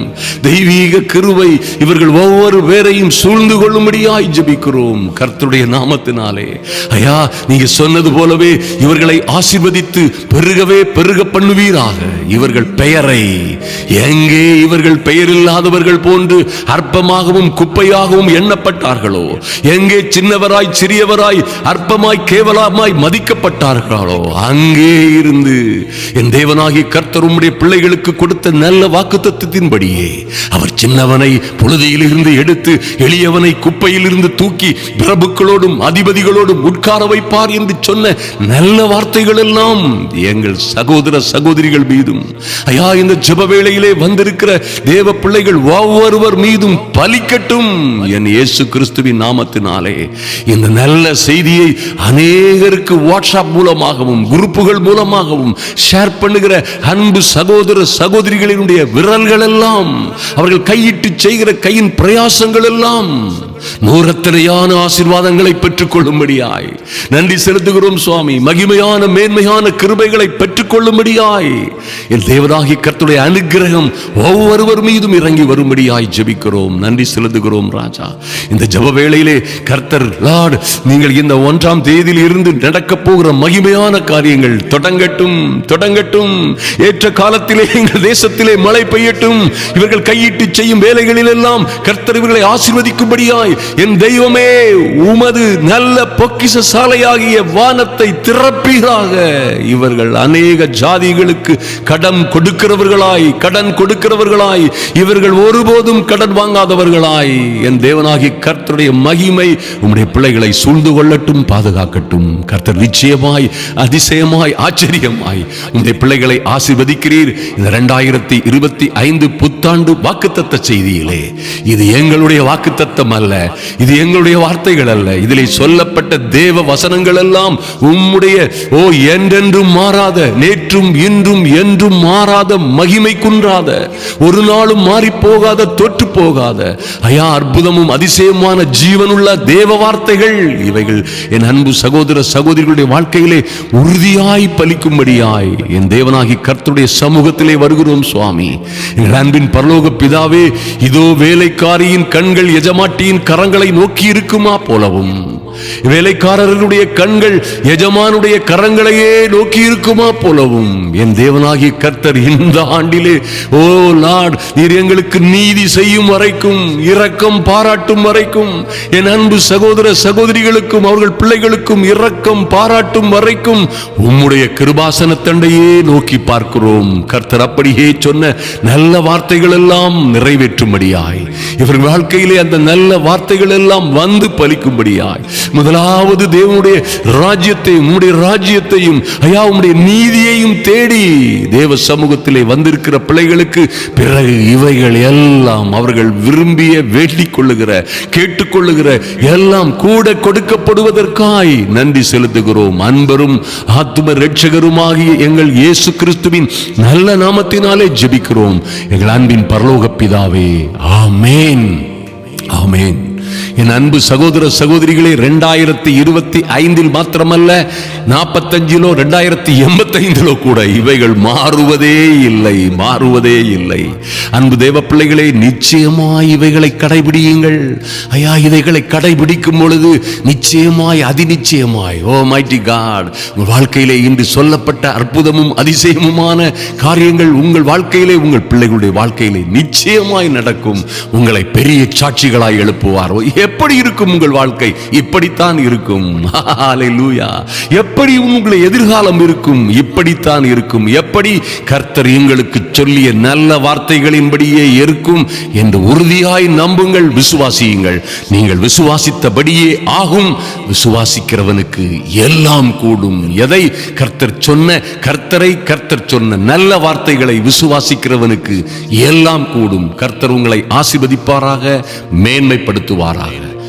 Speaker 1: தெய்வீக கிருபை இவர்கள் ஒவ்வொரு பேரையும் சூழ்ந்து கொள்ளும்படியாய் ஜெபிக்கிறோம் கர்த்தருடைய நாமத்தினாலே. ஐயா, நீங்க சொன்னது போலவே இவர்களை ஆசீர்வதித்து பெருகவே பெருக பண்ணுவீராக. இவர்கள் பெயரை எங்கே இவர்கள் பெயரில்லாதவர்கள் போன்று அற்பமாகவும் குப்பையாகவும் எண்ணப்பட்டார்களோ, எங்கே சின்னவராய் சிறியவராய் அற்பமாய் கேவலமாய் மதிக்கப்பட்டார்களோ, அங்கே இருந்து என் தேவனாகிய கர்த்தர் உம்முடைய பிள்ளைகளுக்கு கொடுத்த நல்ல வாக்குத்தத்தத்தின்படியே அவர் சின்னவனை புழுதியிலிருந்து எடுத்து எளியவனை குப்பையிலிருந்து தூக்கி பிரபுக்களோடும் அதிபதிகளோடும் உட்கார வைப்பார் என்று சொன்ன நல்ல வார்த்தைகள் எல்லாம் எங்கள் சகோதர சகோதரிகள் மீதும் ஐயா இந்த ஜெப வேளையிலே வந்திருக்கிற தேவ பிள்ளைகள் ஒவ்வொருவர் மீதும் பலிக்கட்டும். என் இயேசு கிறிஸ்துவின் நாமத்தினாலே இந்த நல்ல செய்தியை அநேகருக்கு வாட்ஸ்அப் மூலமாகவும் குரூப்புகள் மூலமாகவும் ஷேர் பண்ணுகிற அன்பு சகோதர சகோதரிகளினுடைய விரல்கள் எல்லாம், அவர்கள் கையிட்டு செய்கிற கையின் பிரயாசங்கள் எல்லாம் நூறத்தனையான ஆசீர்வாதங்களை பெற்றுக் கொள்ளும்படியாய் நன்றி செலுத்துகிறோம் சுவாமி. மகிமையான மேன்மையான கிருபைகளை பெற்றுக் கொள்ளும்படியாய் என் தேவனாகிய கர்த்தருடைய அனுக்கிரகம் ஒவ்வொருவர் மீதும் இறங்கி வரும்படியாய் ஜெபிக்கிறோம். நன்றி செலுத்துகிறோம் ராஜா. இந்த ஜெப வேளையிலே கர்த்தர் லார்ட் நீங்கள் இந்த 1ஆம் தேதியில் இருந்து நடக்க போகிற மகிமையான காரியங்கள் தொடங்கட்டும் தொடங்கட்டும். ஏற்ற காலத்திலே எங்கள் தேசத்திலே மழை பெய்யட்டும். இவர்கள் கையிட்டு செய்யும் வேலைகளில் எல்லாம் கர்த்தர் இவர்களை ஆசீர்வதிக்கும்படியாய் என் தெய்வமே உமது நல்ல பொக்கிஷ சாலையாகிய வானத்தை திறப்பீராக. இவர்கள் அநேக ஜாதிகளுக்கு கடன் கொடுக்கிறவர்களாய் இவர்கள் ஒருபோதும் கடன் வாங்காதவர்களாய் என் தேவனாகிய கர்த்தருடைய மகிமை உம்முடைய பிள்ளைகளை சூழ்ந்து கொள்ளட்டும், பாதுகாக்கட்டும். கர்த்தர் நிச்சயமாய் அதிசயமாய் ஆச்சரியமாய் உம்முடைய பிள்ளைகளை ஆசீர்வதிக்கிறீர். இந்த 2025 புத்தாண்டு வாக்குத்தத்த செய்தியிலே இது எங்களுடைய வாக்குத்தத்தம் அல்ல, இது எங்களுடைய வார்த்தைகள் அல்ல. இதிலே சொல்லப்பட்ட தேவ வசனங்கள் எல்லாம் உம்முடைய என்றென்றும் மாறாத, நேற்றும் இன்றும் என்றும் மாறாத, மகிமை குன்றாத, ஒரு நாளும் மாறி போகாத, தொற்று போகாத ஐயா அற்புதமும் அதிசயமான ஜீவனுள்ள தேவ வார்த்தைகள் இவைகள் என் அன்பு சகோதர சகோதரிகளுடைய வாழ்க்கையிலே உறுதியாய் பலிக்கும்படியாய் என் தேவனாகி கர்த்தருடைய சமூகத்திலே வருகிறோம் சுவாமி. எங்கள் அன்பின் பரலோக பிதாவே, இதோ வேலைக்காரியின் கண்கள் எஜமாட்டியின் கரங்களை நோக்கி இருக்குமா போலவும் வேலைக்காரர்களுடைய கண்கள் எஜமானுடைய கரங்களையே நோக்கி இருக்குமா போலவும் என் தேவனாகிய கர்த்தர் இந்த ஆண்டிலே லார்ட் நீர் எங்களுக்கு நீதி செய்யும் வரைக்கும், இரக்கம் பாராட்டும் வரைக்கும், என் அன்பு சகோதர சகோதரிகளுக்கும் அவர்கள் பிள்ளைகளுக்கும் இரக்கம் பாராட்டும் வரைக்கும் உம்முடைய கிருபாசன தண்டையே நோக்கி பார்க்கிறோம். கர்த்தர் அப்படியே சொன்ன நல்ல வார்த்தைகள் எல்லாம் நிறைவேற்றும்படியாய் இவர்கள் வாழ்க்கையிலே அந்த நல்ல வார்த்தைகள் எல்லாம் வந்து பலிக்கும்படியாய் முதலாவது தேவனுடைய ராஜ்யத்தையும் உம்முடைய ராஜ்யத்தையும் ஐயா உம்முடைய நீதியையும் தேடி தேவ சமூகத்திலே வந்திருக்கிற பிள்ளைகளுக்கு பிறகு இவைகள் எல்லாம் அவர்கள் விரும்பிய வேண்டிக் கொள்ளுகிற கேட்டுக்கொள்ளுகிற எல்லாம் கூட கொடுக்கப்படுவதற்காய் நன்றி செலுத்துகிறோம். அன்பரும் ஆத்தும இரட்சகருமாகிய எங்கள் இயேசு கிறிஸ்துவின் நல்ல நாமத்தினாலே ஜெபிக்கிறோம் எங்கள் அன்பின் பரலோக பிதாவே. ஆமென் ஆமென். என் அன்பு சகோதர சகோதரிகளே, 2025 மாத்திரமல்ல 45 2085 கூட இவைகள் மாறுவதே இல்லை. அன்பு தேவ பிள்ளைகளே, நிச்சயமாய் இவைகளை கடைபிடியுங்கள். ஐயா இவைகளை கடைபிடிக்கும் பொழுது நிச்சயமாய் அதிநிச்சயமாய் மைட்டி காட் உங்கள் வாழ்க்கையிலே இன்று சொல்லப்பட்ட அற்புதமும் அதிசயமுமான காரியங்கள் உங்கள் வாழ்க்கையிலே உங்கள் பிள்ளைகளுடைய வாழ்க்கையிலே நிச்சயமாய் நடக்கும். உங்களை பெரிய சாட்சிகளாய் எழுப்புவார். எப்படி இருக்கும் உங்கள் வாழ்க்கை? இப்படித்தான் இருக்கும். ஹல்லேலூயா. எப்படி உங்கள் எதிர்காலம் இருக்கும்? இப்படித்தான் இருக்கும். எப்படி கர்த்தர் எங்களுக்கு சொல்லிய நல்ல வார்த்தைகளின்படியே இருக்கும் என்று உறுதியாய் நம்புங்கள், விசுவாசியுங்கள். நீங்கள் விசுவாசித்தபடியே ஆகும். விசுவாசிக்கிறவனுக்கு எல்லாம் கூடும். எதை கர்த்தர் சொன்ன நல்ல வார்த்தைகளை விசுவாசிக்கிறவனுக்கு எல்லாம் கூடும். கர்த்தர் உங்களை ஆசீர்வதிப்பாராக, மேன்மைப்படுத்துவாராக.